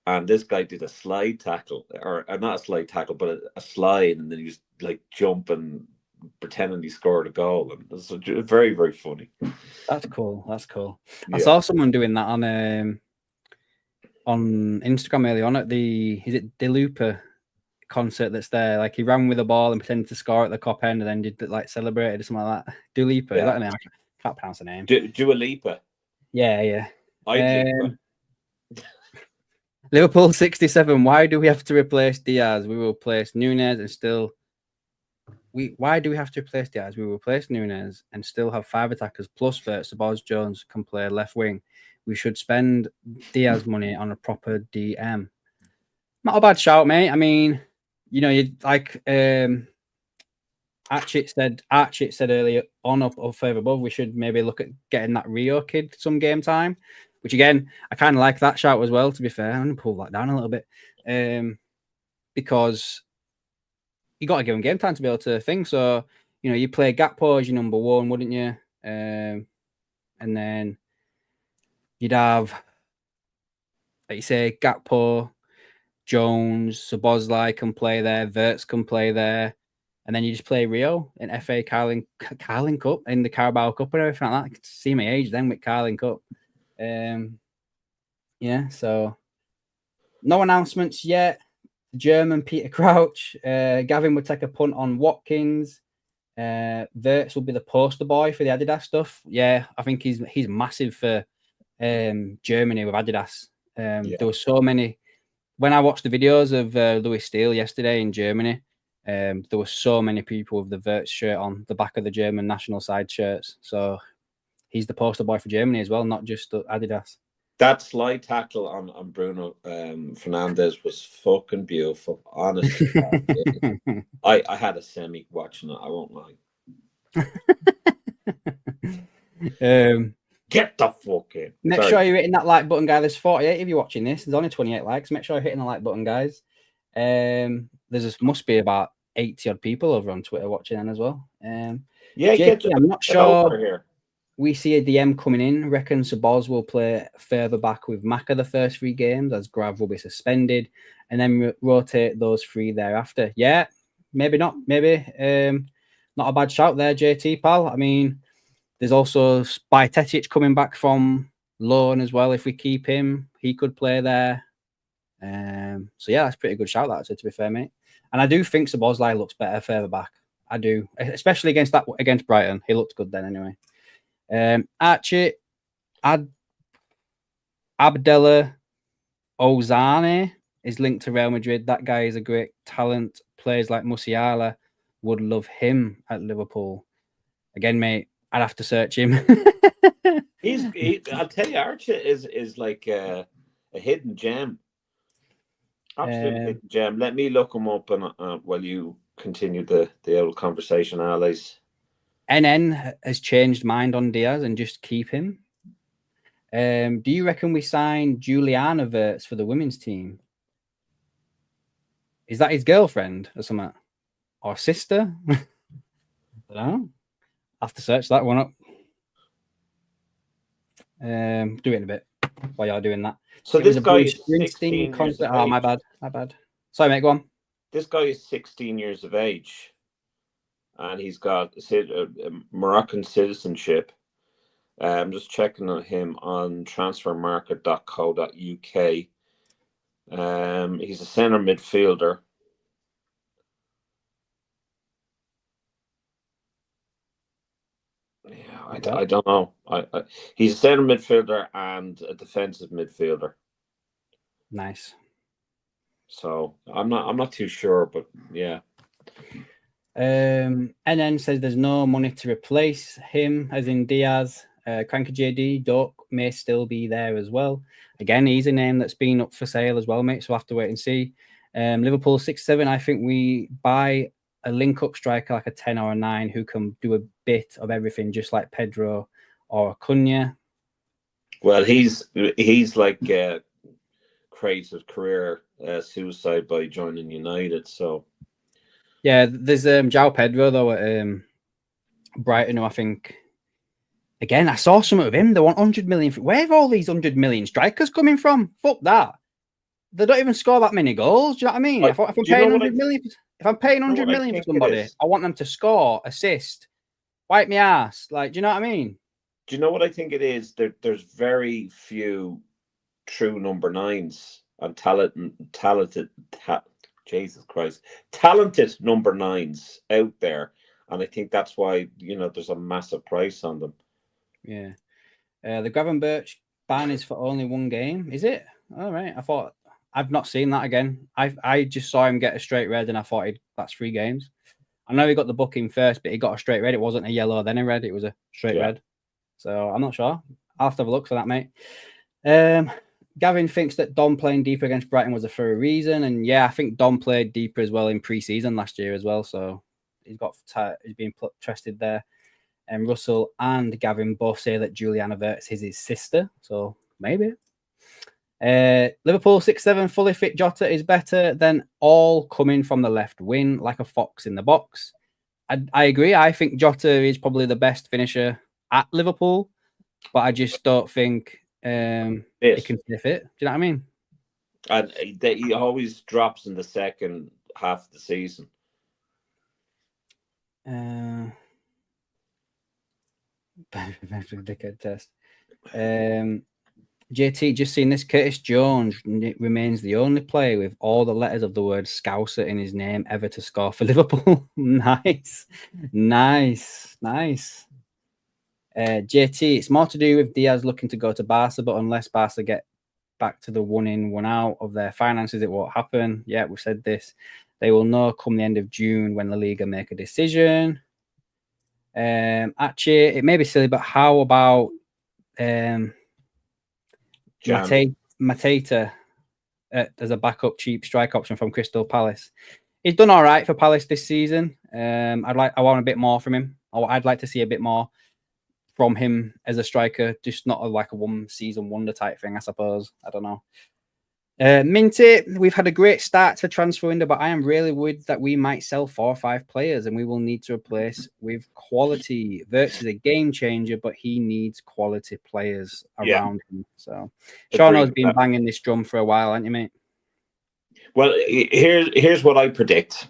And this guy did a slide tackle, or not a slide tackle, but a slide, and then he was like jumping, pretending he scored a goal, and it was very, very funny. That's cool. That's cool. Yeah. I saw someone doing that on Instagram early on at the Delupa concert that's there. Like, he ran with the ball and pretended to score at the top end, and then did like celebrated or something like that. Dulipa, is that the name? I can't pronounce the name. Dua Lipa. Yeah. Liverpool 67. Why do we have to replace Diaz? We will replace Nunez and still. Why do we have to replace Diaz? We will replace Nunez and still have 5 attackers plus Wirtz. Boz Jones can play left wing. We should spend Diaz money on a proper DM. Not a bad shout, mate. I mean, you like Archit said earlier on up or further above, we should maybe look at getting that Rio kid some game time. Which again, I kind of like that shout as well, to be fair. I'm going to pull that down a little bit. Because you got to give him game time to be able to think. So, you play Gakpo as your number 1, wouldn't you? And then you'd have, like you say, Gakpo, Jones, Szoboszlai can play there, Wirtz can play there. And then you just play Rio in FA Carling Cup, in the Carabao Cup and everything like that. I could see my age then with Carling Cup. So no announcements yet. German Peter Crouch, Gavin would take a punt on Watkins. Wirtz will be the poster boy for the Adidas stuff. Yeah, I think he's massive for Germany with Adidas. There were so many. When I watched the videos of Louis Steele yesterday in Germany, there were so many people with the Wirtz shirt on the back of the German national side shirts. So he's the poster boy for Germany as well, not just Adidas. That slide tackle on Bruno Fernandes was fucking beautiful. Honestly, I had a semi watching it. I won't lie. Get the fuck in. Make sure you're hitting that like button, guys. There's 48 if you're watching this. There's only 28 likes. Make sure you're hitting the like button, guys. Must be about 80 odd people over on Twitter watching then as well. JP, I'm not sure. Here. We see a DM coming in. Reckon Szoboszlai will play further back with Maka the first 3 games as Grav will be suspended, and then rotate those 3 thereafter. Yeah, maybe not. Maybe not a bad shout there, JT pal. I mean, there's also Spytetic coming back from loan as well. If we keep him, he could play there. So yeah, that's a pretty good shout, that, to be fair, mate. And I do think Szoboszlai looks better further back. I do, especially against Brighton. He looked good then anyway. Archie Abdella Ozane is linked to Real Madrid. That guy is a great talent. Players like Musiala would love him at Liverpool. Again, mate, I'd have to search him. I'll tell you, Archie is like a hidden gem. Absolutely hidden gem. Let me look him up and while you continue the old conversation, allies. NN has changed mind on Diaz and just keep him. Do you reckon we sign Juliana Wirtz for the women's team? Is that his girlfriend or something? Or sister? I don't know. I have to search that one up. Do it in a bit while you're doing that. So this guy is 16 years of age. My bad. Sorry, mate, go on. This guy is 16 years of age. And he's got Moroccan citizenship. I'm just checking on him on transfermarket.co.uk. He's a centre midfielder. Yeah, I don't know. He's a centre midfielder and a defensive midfielder. Nice. So I'm not too sure, but yeah. NN says there's no money to replace him, as in Diaz. Cranky JD, Doc may still be there as well. Again, he's a name that's been up for sale as well, mate, so we'll have to wait and see. Liverpool 6-7. I think we buy a link-up striker like a 10 or a 9 who can do a bit of everything, just like Pedro or Cunha. Well, he's like created career suicide by joining United. So yeah, there's João Pedro though at Brighton, who I think. Again, I saw some of him. They want 100 million. Where have all these 100 million strikers coming from? Fuck that. They don't even score that many goals. Do you know what I mean? If I'm paying 100 million, if I'm paying 100 million for somebody, I want them to score, assist, wipe me ass. Like, do you know what I mean? Do you know what I think it is? There's very few true number 9s and talented number 9s out there, and I think that's why there's a massive price on them. Yeah. The Gravenberch ban is for only 1 game, is it? All right. I've not seen that again. I just saw him get a straight red, and I thought that's 3 games. I know he got the booking first, but he got a straight red. It wasn't a yellow, then a red. It was a straight red. So I'm not sure. I'll have to have a look for that, mate. Gavin thinks that Dom playing deeper against Brighton was for a reason, and yeah, I think Dom played deeper as well in pre-season last year as well. So he's been trusted there. And Russell and Gavin both say that Juliana Wirtz is his sister, so maybe. Liverpool 6-7, fully fit Jota is better than all coming from the left wing, like a fox in the box. I agree. I think Jota is probably the best finisher at Liverpool, but I just don't think he can sniff it. Do you know what I mean? And he always drops in the second half of the season. Dickhead test. JT, just seen this. Curtis Jones remains the only player with all the letters of the word Scouser in his name ever to score for Liverpool. Nice. JT, it's more to do with Diaz looking to go to Barca, but unless Barca get back to the 1 in, 1 out of their finances, it won't happen. Yeah, we've said this. They will know come the end of June when La Liga make a decision. Actually, it may be silly, but how about Mateta as a backup cheap strike option from Crystal Palace? He's done all right for Palace this season. I want a bit more from him. I'd like to see a bit more from him as a striker, just not like a 1-season wonder type thing, I suppose. I don't know. Minty, we've had a great start to the transfer window, but I am really worried that we might sell 4 or 5 players and we will need to replace with quality. Wirtz is a game changer, but he needs quality players around him. So Shauno's been banging this drum for a while, hasn't you, mate? Well, here's what I predict.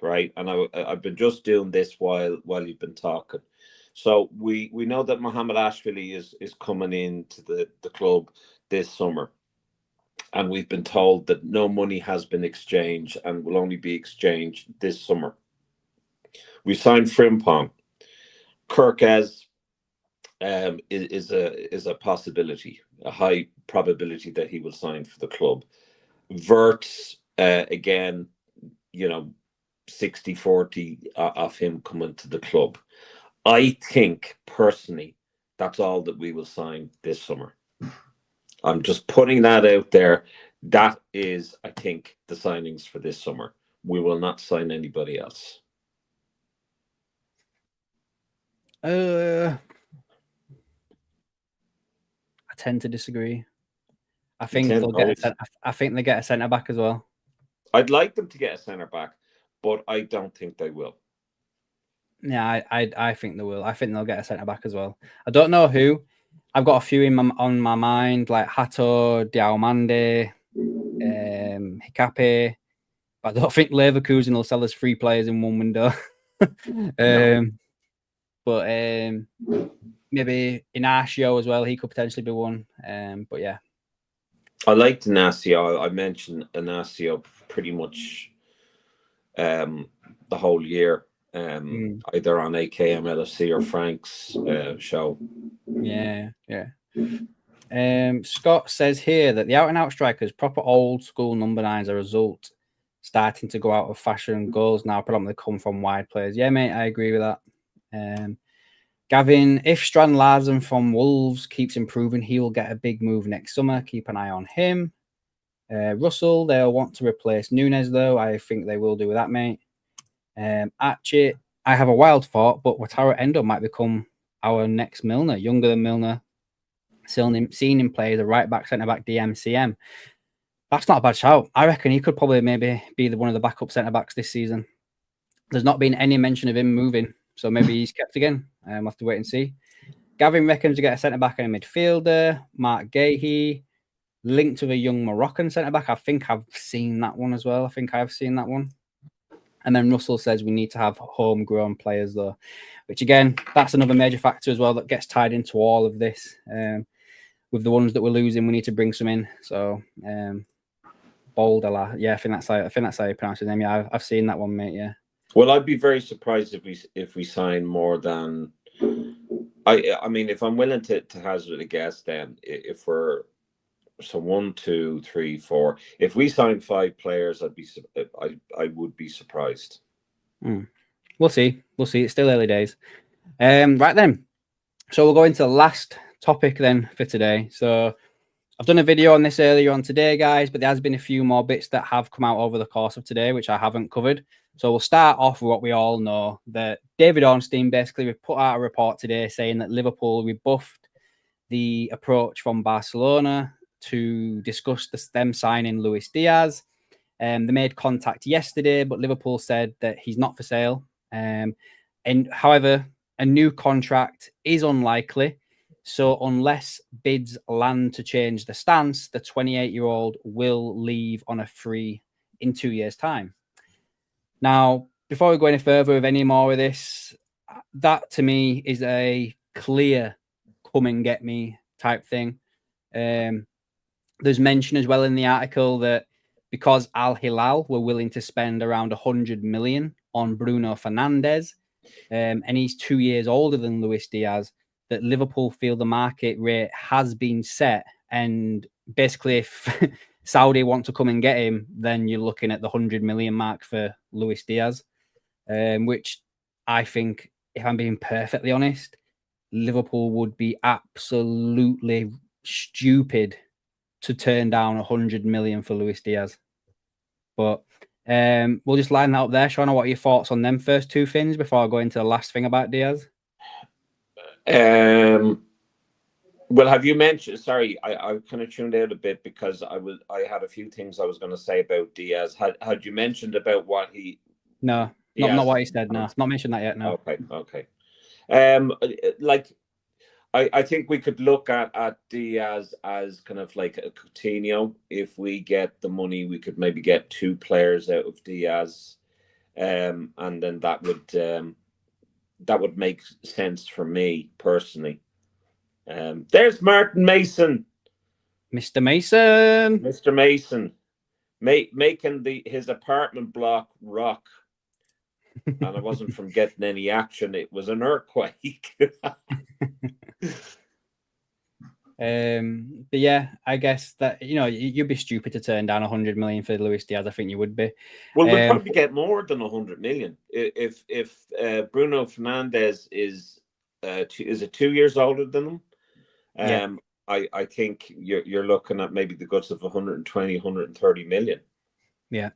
Right? And I've been just doing this while you've been talking. So we know that Mohamed Ashvili is coming into the club this summer. And we've been told that no money has been exchanged and will only be exchanged this summer. We signed Frimpong. Kerkez is a possibility, a high probability that he will sign for the club. Wirtz, again, 60-40 of him coming to the club. I think, personally, that's all that we will sign this summer. I'm just putting that out there. That is, I think, the signings for this summer. We will not sign anybody else. I tend to disagree. I think they get a centre back as well. I'd like them to get a centre back, but I don't think they will. Yeah, I think they will. I think they'll get a centre back as well. I don't know who. I've got a few on my mind, like Hato, Diomande, Hikape. But I don't think Leverkusen will sell us 3 players in one window. But maybe Inacio as well. He could potentially be one. But yeah. I liked Inacio. I mentioned Inacio pretty much the whole year. Either on AKMLFC or Frank's show. Yeah. Scott says here that the out-and-out strikers, proper old-school number 9s, a result starting to go out of fashion. Goals now predominantly come from wide players. Yeah, mate, I agree with that. Gavin, if Strand Larsen from Wolves keeps improving, he will get a big move next summer. Keep an eye on him. Russell, they'll want to replace Nunes, though. I think they will do with that, mate. Archie, I have a wild thought, but Wataru Endo might become our next Milner, younger than Milner. Seen him play as a right back, centre back, DMCM. That's not a bad shout. I reckon he could probably maybe be one of the backup centre backs this season. There's not been any mention of him moving, so maybe he's kept again. We'll have to wait and see. Gavin reckons to get a centre back and a midfielder. Mark Gahey linked with a young Moroccan centre back. I think I've seen that one as well. I think I've seen that one. And then Russell says we need to have homegrown players, though, which again, that's another major factor as well that gets tied into all of this. With the ones that we're losing, we need to bring some in. So, Boldala, yeah, I think that's how you pronounce his name. Yeah, I've seen that one, mate. Yeah. Well, I'd be very surprised if we sign more than. I mean, if I'm willing to hazard a guess, then if we're 1, 2, 3, 4, if we sign 5 players, I would be surprised. We'll see. It's still early days. Right then. So we'll go into the last topic then for today. So I've done a video on this earlier on today, guys, but there has been a few more bits that have come out over the course of today, which I haven't covered. So we'll start off with what we all know, that David Ornstein basically put out a report today saying that Liverpool rebuffed the approach from Barcelona to discuss them signing Luis Diaz. They made contact yesterday, but Liverpool said that he's not for sale. And however, a new contract is unlikely. So unless bids land to change the stance, the 28-year-old will leave on a free in 2 years' time. Now, before we go any further with any more of this, that to me is a clear come and get me type thing. There's mention as well in the article that because Al Hilal were willing to spend around 100 million on Bruno Fernandes, and he's 2 years older than Luis Diaz, that Liverpool feel the market rate has been set. And basically, if Saudi want to come and get him, then you're looking at the 100 million mark for Luis Diaz, which I think, if I'm being perfectly honest, Liverpool would be absolutely stupid to turn down 100 million for Luis Diaz. But we'll just line that up there. Shona, what are your thoughts on them first two things before I go into the last thing about Diaz? Well, have you mentioned? Sorry, I kind of tuned out a bit because I had a few things I was going to say about Diaz. Had you mentioned about what he? No, not what he said. No, not mentioned that yet. No. Okay. I think we could look at Diaz as kind of like a Coutinho. If we get the money, we could maybe get 2 players out of Diaz, and then that would make sense for me personally. There's Martin Mason, Mr. Mason, making his apartment block rock. And it wasn't from getting any action; it was an earthquake. But yeah, I guess that you'd be stupid to turn down 100 million for Luis Diaz. I think you would be. Well, we'll probably get more than 100 million if Bruno Fernandes is 2 years older than him. Yeah. I think you're looking at maybe the guts of 120, 130 million. Yeah.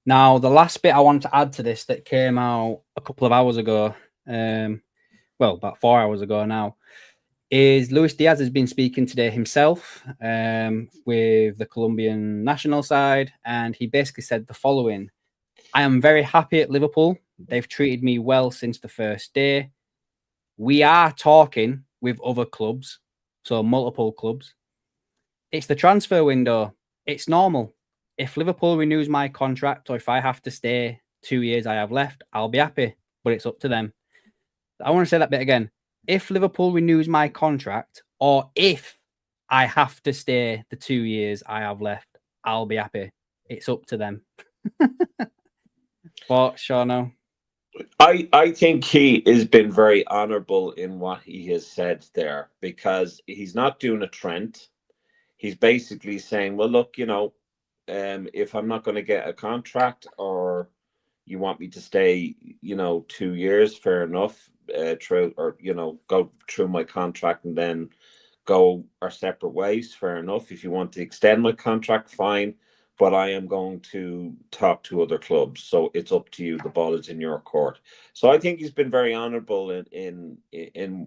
Now, the last bit I want to add to this that came out a couple of hours ago, about 4 hours ago now, is Luis Diaz has been speaking today himself with the Colombian national side, and he basically said the following: I am very happy at Liverpool. They've treated me well since the first day. We are talking with other clubs, so multiple clubs. It's the transfer window. It's normal. If Liverpool renews my contract, or if I have to stay 2 years I have left, I'll be happy, but it's up to them. I want to say that bit again. If Liverpool renews my contract, or if I have to stay the 2 years I have left, I'll be happy. It's up to them. What, Shano? I think he has been very honourable in what he has said there, because he's not doing a Trent. He's basically saying, well, look, if I'm not going to get a contract, or you want me to stay, 2 years, fair enough, go through my contract and then go our separate ways, fair enough. If you want to extend my contract, fine. But I am going to talk to other clubs, so it's up to you. The ball is in your court. So I think he's been very honourable in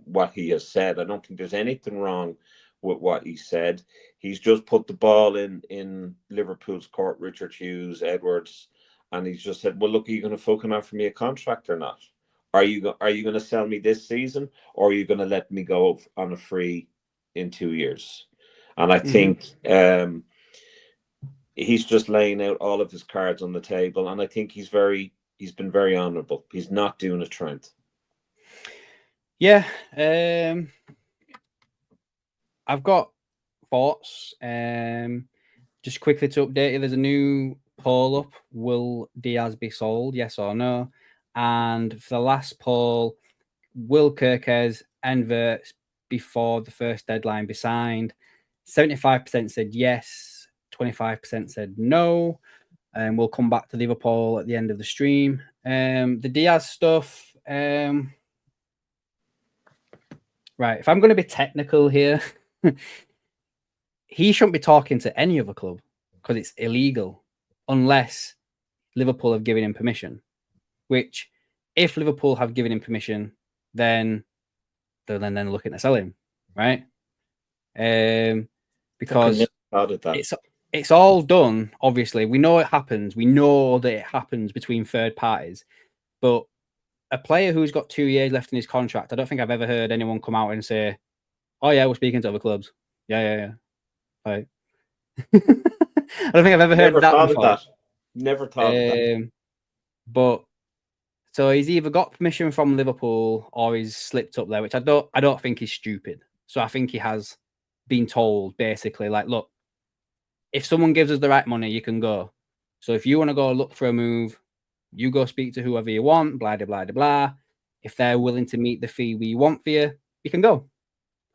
what he has said. I don't think there's anything wrong with what he said. He's just put the ball in Liverpool's court, Richard Hughes, Edwards, and he's just said, "Well, look, are you going to fucking offer me a contract or not? Are you going to sell me this season, or are you going to let me go on a free in 2 years?" And I think he's just laying out all of his cards on the table, and I think he's been very honourable. He's not doing a trend. Yeah, I've got thoughts. Just quickly to update you, there's a new poll up. Will Diaz be sold? Yes or no? And for the last poll, will Kerkez and Wirtz before the first deadline be signed? 75% said yes, 25% said no. And we'll come back to Liverpool at the end of the stream. The Diaz stuff. Right, if I'm going to be technical here, he shouldn't be talking to any other club because it's illegal unless Liverpool have given him permission. Which, if Liverpool have given him permission, then they're then looking to sell him, right? Because it's all done. Obviously, we know it happens. We know that it happens between third parties. But a player who's got 2 years left in his contract, I don't think I've ever heard anyone come out and say, "Oh yeah, we're speaking to other clubs." Yeah. Right. I don't think I've ever heard that before. Never thought of that. But so he's either got permission from Liverpool or he's slipped up there, which I don't think is stupid. So I think he has been told basically, like, look, if someone gives us the right money, you can go. So if you want to go look for a move, you go speak to whoever you want, blah, blah, blah, blah. If they're willing to meet the fee we want for you, you can go.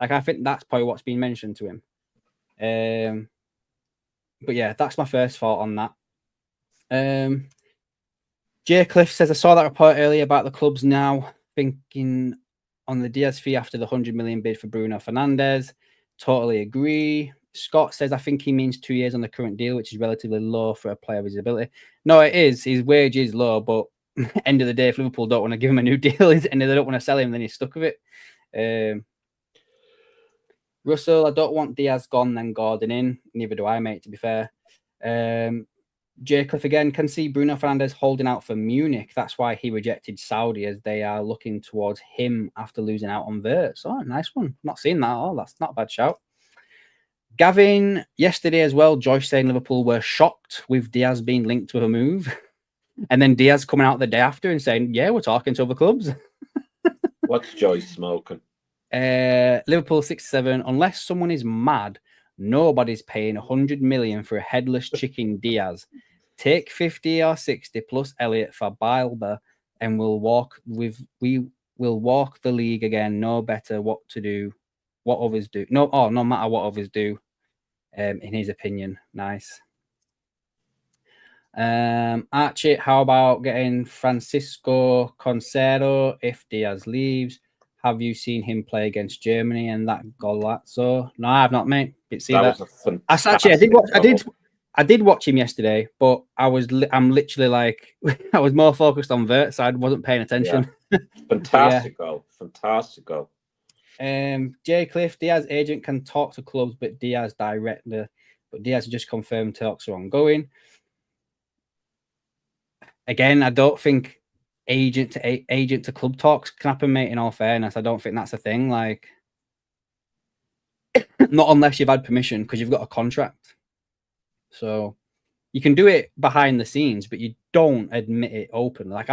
Like, I think that's probably what's been mentioned to him. But yeah, that's my first thought on that. Jay Cliff says, I saw that report earlier about the clubs now thinking on the Diaz fee after the 100 million bid for Bruno Fernandes. Totally agree. Scott says, I think he means 2 years on the current deal, which is relatively low for a player of his ability. No, it is. His wage is low, but end of the day, if Liverpool don't want to give him a new deal and they don't want to sell him, then he's stuck with it. Russell, I don't want Diaz gone, then Gordon in. Neither do I, mate, to be fair. Jay Cliff again, can see Bruno Fernandes holding out for Munich. That's why he rejected Saudi, as they are looking towards him after losing out on Wirtz. Oh, nice one. Not seen that. Oh, that's not a bad shout. Gavin, yesterday as well, Joyce saying Liverpool were shocked with Diaz being linked to a move. And then Diaz coming out the day after and saying, yeah, we're talking to other clubs. What's Joyce smoking? Liverpool 6-7. Unless someone is mad, nobody's paying 100 million for a headless chicken Diaz. Take 50 or 60 plus Elliott for Bilber, and we will walk the league again. No better what to do, what others do. No matter what others do. In his opinion, nice. Archie, how about getting Francisco Concero if Diaz leaves? Have you seen him play against Germany and that Golazzo? No, I have not, mate. Didn't see that. I did watch him yesterday, but I'm literally like, I was more focused on Wirtz, so I wasn't paying attention. Yeah. Fantastic goal. Fantastic goal. Jay Cliff, Diaz agent can talk to clubs, but Diaz directly. But Diaz just confirmed talks are ongoing. Again, I don't think agent to club talks can happen, mate. In all fairness, I don't think that's a thing. Like, not unless you've had permission because you've got a contract. So you can do it behind the scenes, but you don't admit it openly. Like,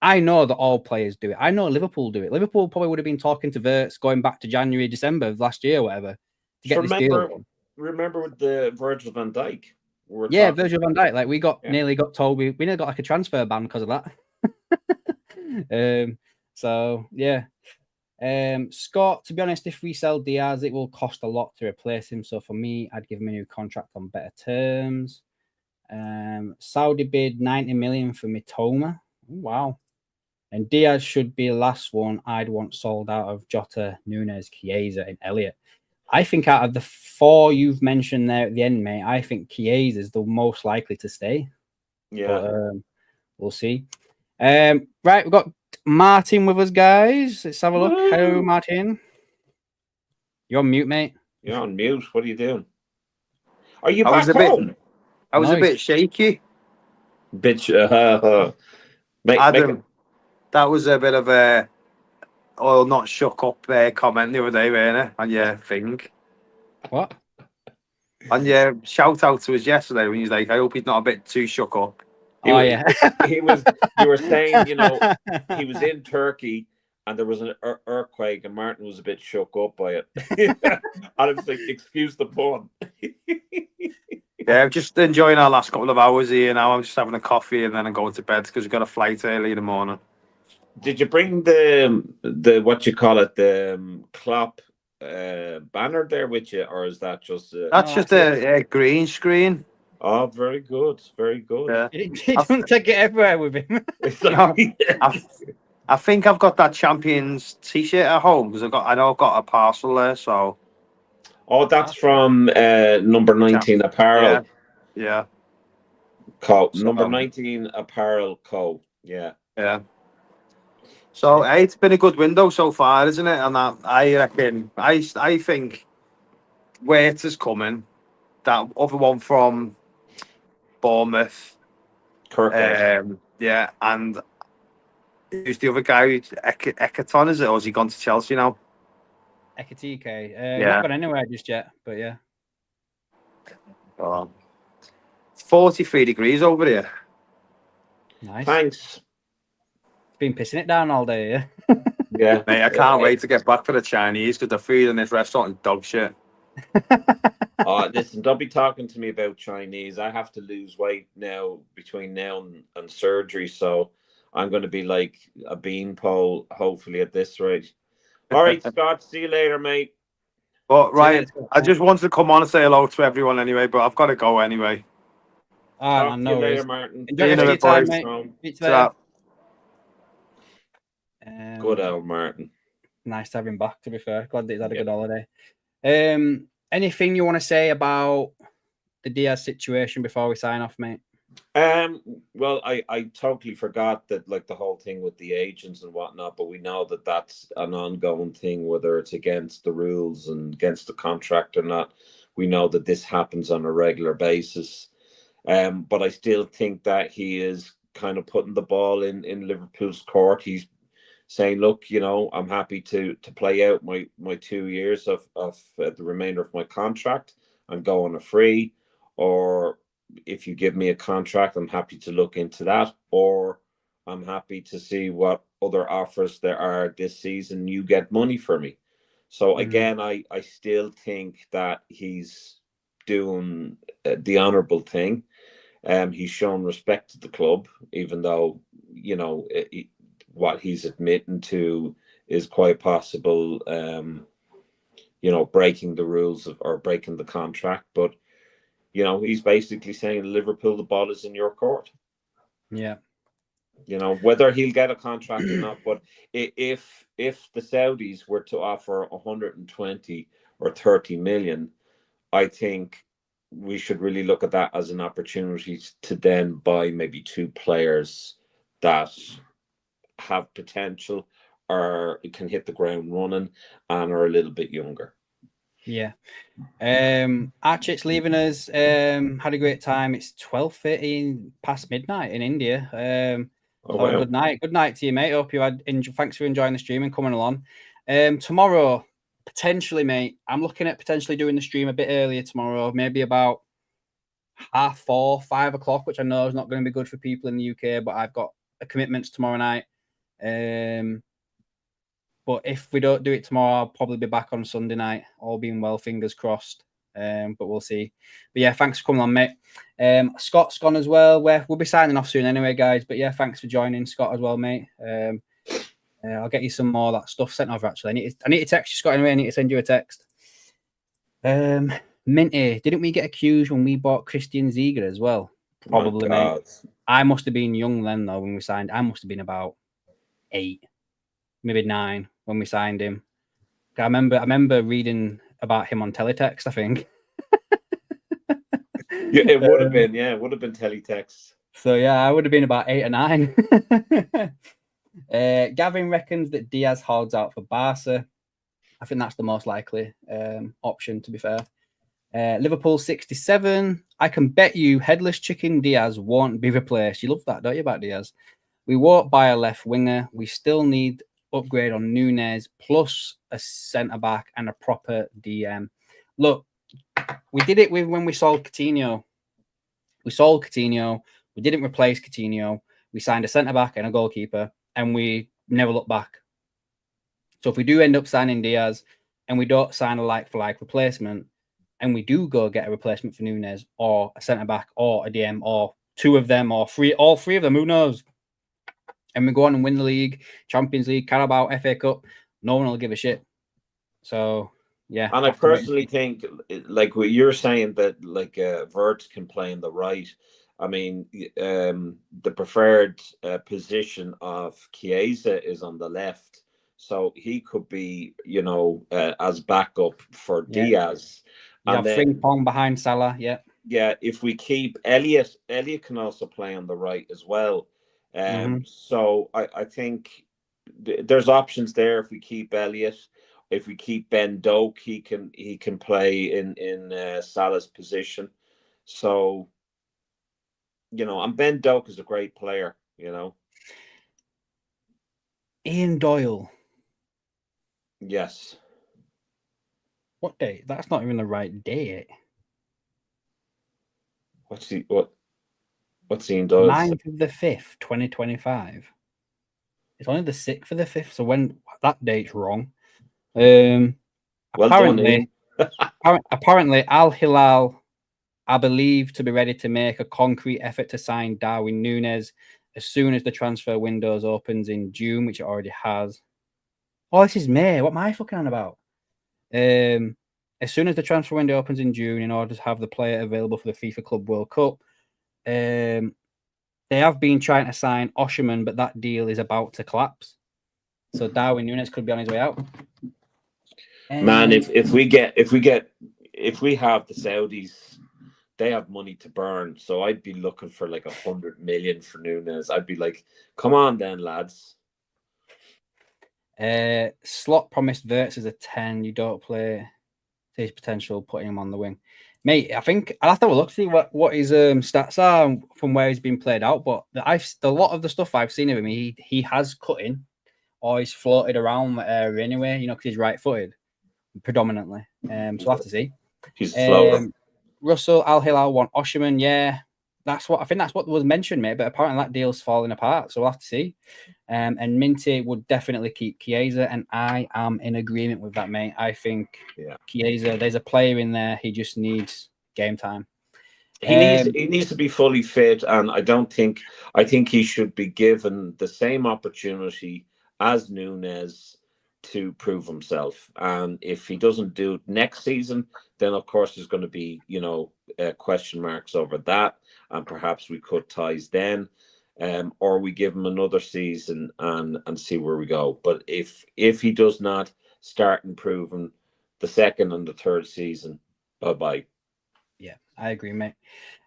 I know that all players do it. I know Liverpool do it. Liverpool probably would have been talking to Wirtz going back to January, December of last year, whatever, to get this deal. Remember with the Virgil van Dijk? Virgil van Dijk. Like, we nearly got told we nearly got like a transfer ban because of that. So yeah. Scott, to be honest, if we sell Diaz, it will cost a lot to replace him. So for me, I'd give him a new contract on better terms. Saudi bid 90 million for Mitoma. Wow. And Diaz should be the last one I'd want sold out of Jota, Nunes, Chiesa, and Elliott. I think out of the 4 you've mentioned there at the end, mate, I think Kerkez is the most likely to stay. Yeah. But, we'll see. Right, we've got Martin with us, guys. Let's have a look. Hello, Martin. You're on mute, mate. You're on mute. What are you doing? Are you I back was a bit- home? I was a Nice. bit shaky. Bitch. Adam, that was a bit of a not shook up comment the other day, wasn't it? On your thing. What? On your shout out to us yesterday when he was like, I hope he's not a bit too shook up. Oh, yeah. He was. You were saying, you know, he was in Turkey and there was an earthquake and Martin was a bit shook up by it. And I was like, excuse the pun. Yeah, I'm just enjoying our last couple of hours here now. I'm just having a coffee and then I'm going to bed because we've got a flight early in the morning. Did you bring the what you call it, the Klopp banner there with you, or is that just That's just a green screen. Oh, very good, very good. Yeah. He doesn't take it everywhere with him. It's like, I think I've got that Champions t-shirt at home because I know I've got a parcel there. So oh, that's from number 19 apparel. Yeah. Co. So, Number 19 apparel co. Yeah. So hey, it's been a good window so far, isn't it? And I reckon I think Wirtz is coming. That other one from Bournemouth. Kerkez. Yeah, and who's the other guy? Ekitike, is it? Or has he gone to Chelsea now? Ekitike. Not gone anywhere just yet, but yeah. Oh. It's 43 degrees over here. Nice. Thanks. Been pissing it down all day, yeah. Yeah. Mate, I can't wait to get back for the Chinese because the food in this restaurant is dog shit. Oh, listen, don't be talking to me about Chinese. I have to lose weight now between now and surgery, so I'm going to be like a beanpole, hopefully, at this rate. All right, Scott, see you later, mate. But Ryan, I just wanted to come on and say hello to everyone anyway, but I've got to go anyway. Talk to you later, Martin. Enjoy your time, mate. Good old Martin. Nice to have him back, to be fair. Glad that he's had a good holiday. Anything you want to say about the Diaz situation before we sign off, mate? Well, I totally forgot that, like, the whole thing with the agents and whatnot, but we know that that's an ongoing thing, whether it's against the rules and against the contract or not. We know that this happens on a regular basis. But I still think that he is kind of putting the ball in Liverpool's court. He's saying, look, you know, I'm happy to play out my 2 years of the remainder of my contract. I'm going a free, or if you give me a contract, I'm happy to look into that, or I'm happy to see what other offers there are this season. You get money for me. So again, I still think that he's doing the honourable thing. He's shown respect to the club, even though, you know, what he's admitting to is quite possible, you know, breaking the rules or breaking the contract. But, you know, he's basically saying, Liverpool, the ball is in your court. Yeah. You know, whether he'll get a contract or not. But if the Saudis were to offer 120 or 30 million, I think we should really look at that as an opportunity to then buy maybe 2 players that have potential or can hit the ground running and are a little bit younger. Yeah. Archie's leaving us. Had a great time. It's 12:13 past midnight in India. Wow. Good night. Good night to you, mate. Hope you had thanks for enjoying the stream and coming along. Tomorrow, potentially, mate, I'm looking at potentially doing the stream a bit earlier tomorrow, maybe about 4:30, 5 o'clock, which I know is not going to be good for people in the UK, but I've got commitments tomorrow night. But if we don't do it tomorrow, I'll probably be back on Sunday night, all being well, fingers crossed. But we'll see. But yeah, thanks for coming on, mate. Scott's gone as well. We'll be signing off soon anyway, guys. But yeah, thanks for joining, Scott, as well, mate. I'll get you some more of that stuff sent over, actually. I need to text you, Scott, anyway. I need to send you a text. Minty, didn't we get accused when we bought Christian Ziege as well? Probably, mate. I must have been young then, though, when we signed. I must have been about 8, maybe 9 when we signed him. I remember reading about him on teletext, I think. Yeah, it would have been. Yeah, it would have been teletext. So yeah, I would have been about 8 or 9. Gavin reckons that Diaz holds out for Barca. I think that's the most likely option, to be fair. Liverpool 67. I can bet you headless chicken Diaz won't be replaced. You love that, don't you, about Diaz? We won't buy a left winger. We still need upgrade on Núñez plus a centre back and a proper DM. Look, we did it with when we sold Coutinho. We sold Coutinho. We didn't replace Coutinho. We signed a centre back and a goalkeeper, and we never looked back. So if we do end up signing Diaz and we don't sign a like-for-like replacement, and we do go get a replacement for Núñez or a centre back or a DM or two of them or all three of them, who knows? And we go on and win the league, Champions League, Carabao, FA Cup, no one will give a shit. So yeah. And I personally think, like what you're saying, that like Wirtz can play in the right. I mean, the preferred position of Chiesa is on the left, so he could be, as backup for Diaz. Yeah, and then Frimpong behind Salah. Yeah, yeah. If we keep Elliot can also play on the right as well. So I think there's options there. If we keep Elliot, if we keep Ben Doak, he can play in Salah's position. So, and Ben Doak is a great player. Ian Doyle. Yes. What date? That's not even the right date. What's Ian Doyle? 9th of the 5th, 2025. It's only the 6th of the 5th, so when that date's wrong. Apparently, apparently Al Hilal are believed to be ready to make a concrete effort to sign Darwin Núñez as soon as the transfer window opens in June, which it already has. Oh, this is May. What am I fucking on about? As soon as the transfer window opens in June, in order to have the player available for the FIFA Club World Cup, they have been trying to sign Osherman, but that deal is about to collapse. So Darwin Núñez could be on his way out. Man, if we have the Saudis, they have money to burn. So I'd be looking for like 100 million for Núñez. I'd be like, come on then, lads. Slot promised Wirtz as a 10. You don't play his potential, putting him on the wing. Mate, I think I'll have to have a look to see what his stats are from where he's been played out. But a lot of the stuff I've seen of him, he has cut in or he's floated around the area anyway, because he's right-footed predominantly. So I'll have to see. He's floater. Russell Al Hilal want Osherman, yeah. That's what was mentioned, mate. But apparently that deal's falling apart, so we'll have to see. And Minty would definitely keep Chiesa, and I am in agreement with that, mate. I think Chiesa, there's a player in there. He just needs game time. He needs to be fully fit, and I think he should be given the same opportunity as Núñez to prove himself. And if he doesn't do it next season, then of course there's going to be question marks over that, and perhaps we cut ties then. Or we give him another season and see where we go. But if he does not start improving the second and the third season, bye-bye. Yeah, I agree, mate.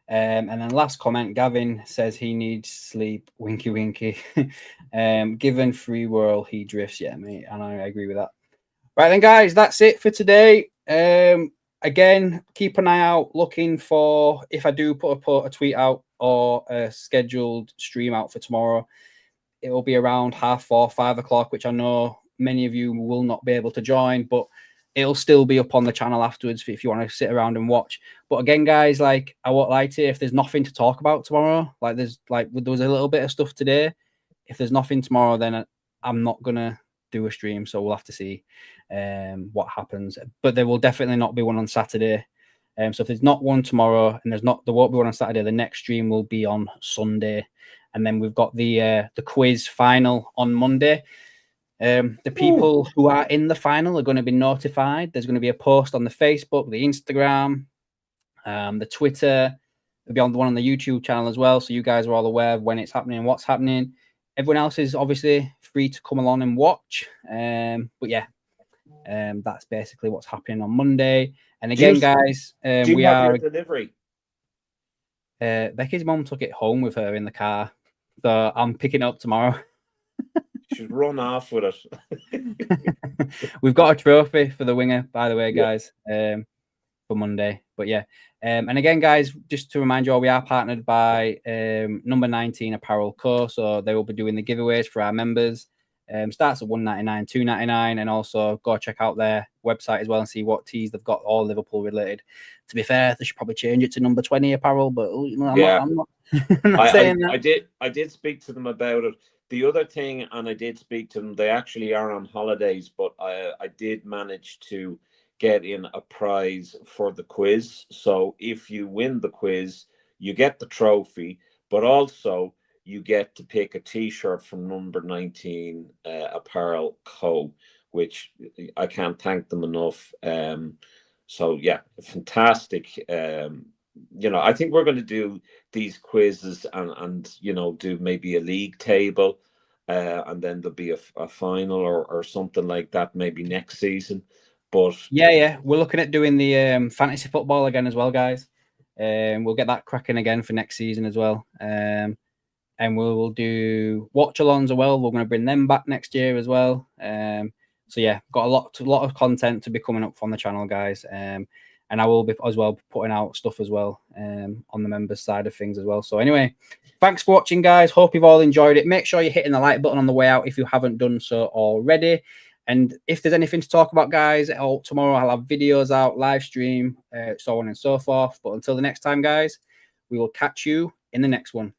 And then last comment, Gavin says he needs sleep. Winky, winky. Given free whirl, he drifts. Yeah, mate, and I agree with that. Right then, guys, that's it for today. Again, keep an eye out looking for, if I do put a tweet out or a scheduled stream out for tomorrow, it will be around 4:30, 5 o'clock, which I know many of you will not be able to join, but it'll still be up on the channel afterwards if you want to sit around and watch. But again, guys, I won't lie to you, if there's nothing to talk about tomorrow, there was a little bit of stuff today. If there's nothing tomorrow, then I'm not gonna do a stream, so we'll have to see what happens. But there will definitely not be one on Saturday. So if there's not one tomorrow and there won't be one on Saturday, the next stream will be on Sunday, and then we've got the quiz final on Monday. The people who are in the final are going to be notified. There's going to be a post on the Facebook, the Instagram, the Twitter. There'll be on the one on the YouTube channel as well, so you guys are all aware of when it's happening and what's happening. Everyone else is obviously free to come along and watch. But yeah, That's basically what's happening on Monday. And again, guys, do you we have are your delivery? Becky's mum took it home with her in the car, so I'm picking it up tomorrow. Should run off with it. We've got a trophy for the winger, by the way, guys, for Monday. But yeah, and again, guys, just to remind you all, we are partnered by Number 19 Apparel Co. So they will be doing the giveaways for our members. Starts at $1.99, $2.99, and also go check out their website as well and see what tees they've got, all Liverpool related. To be fair, they should probably change it to Number 20 Apparel, but I'm not saying that. I did speak to them about it. The other thing, and I did speak to them, they actually are on holidays, but I did manage to get in a prize for the quiz. So if you win the quiz, you get the trophy, but also you get to pick a T-shirt from Number 19 Apparel Co., which I can't thank them enough. So yeah, fantastic. I think we're going to do these quizzes and do maybe a league table, and then there'll be a final or something like that maybe next season. But yeah, we're looking at doing the fantasy football again as well, guys. We'll get that cracking again for next season as well. And we'll do watch-alongs as well. We're going to bring them back next year as well. So yeah, got a lot of content to be coming up on the channel, guys. And I will be as well putting out stuff as well on the members side of things as well. So anyway, thanks for watching, guys. Hope you've all enjoyed it. Make sure you're hitting the like button on the way out if you haven't done so already. And if there's anything to talk about, guys, tomorrow I'll have videos out, live stream, so on and so forth. But until the next time, guys, we will catch you in the next one.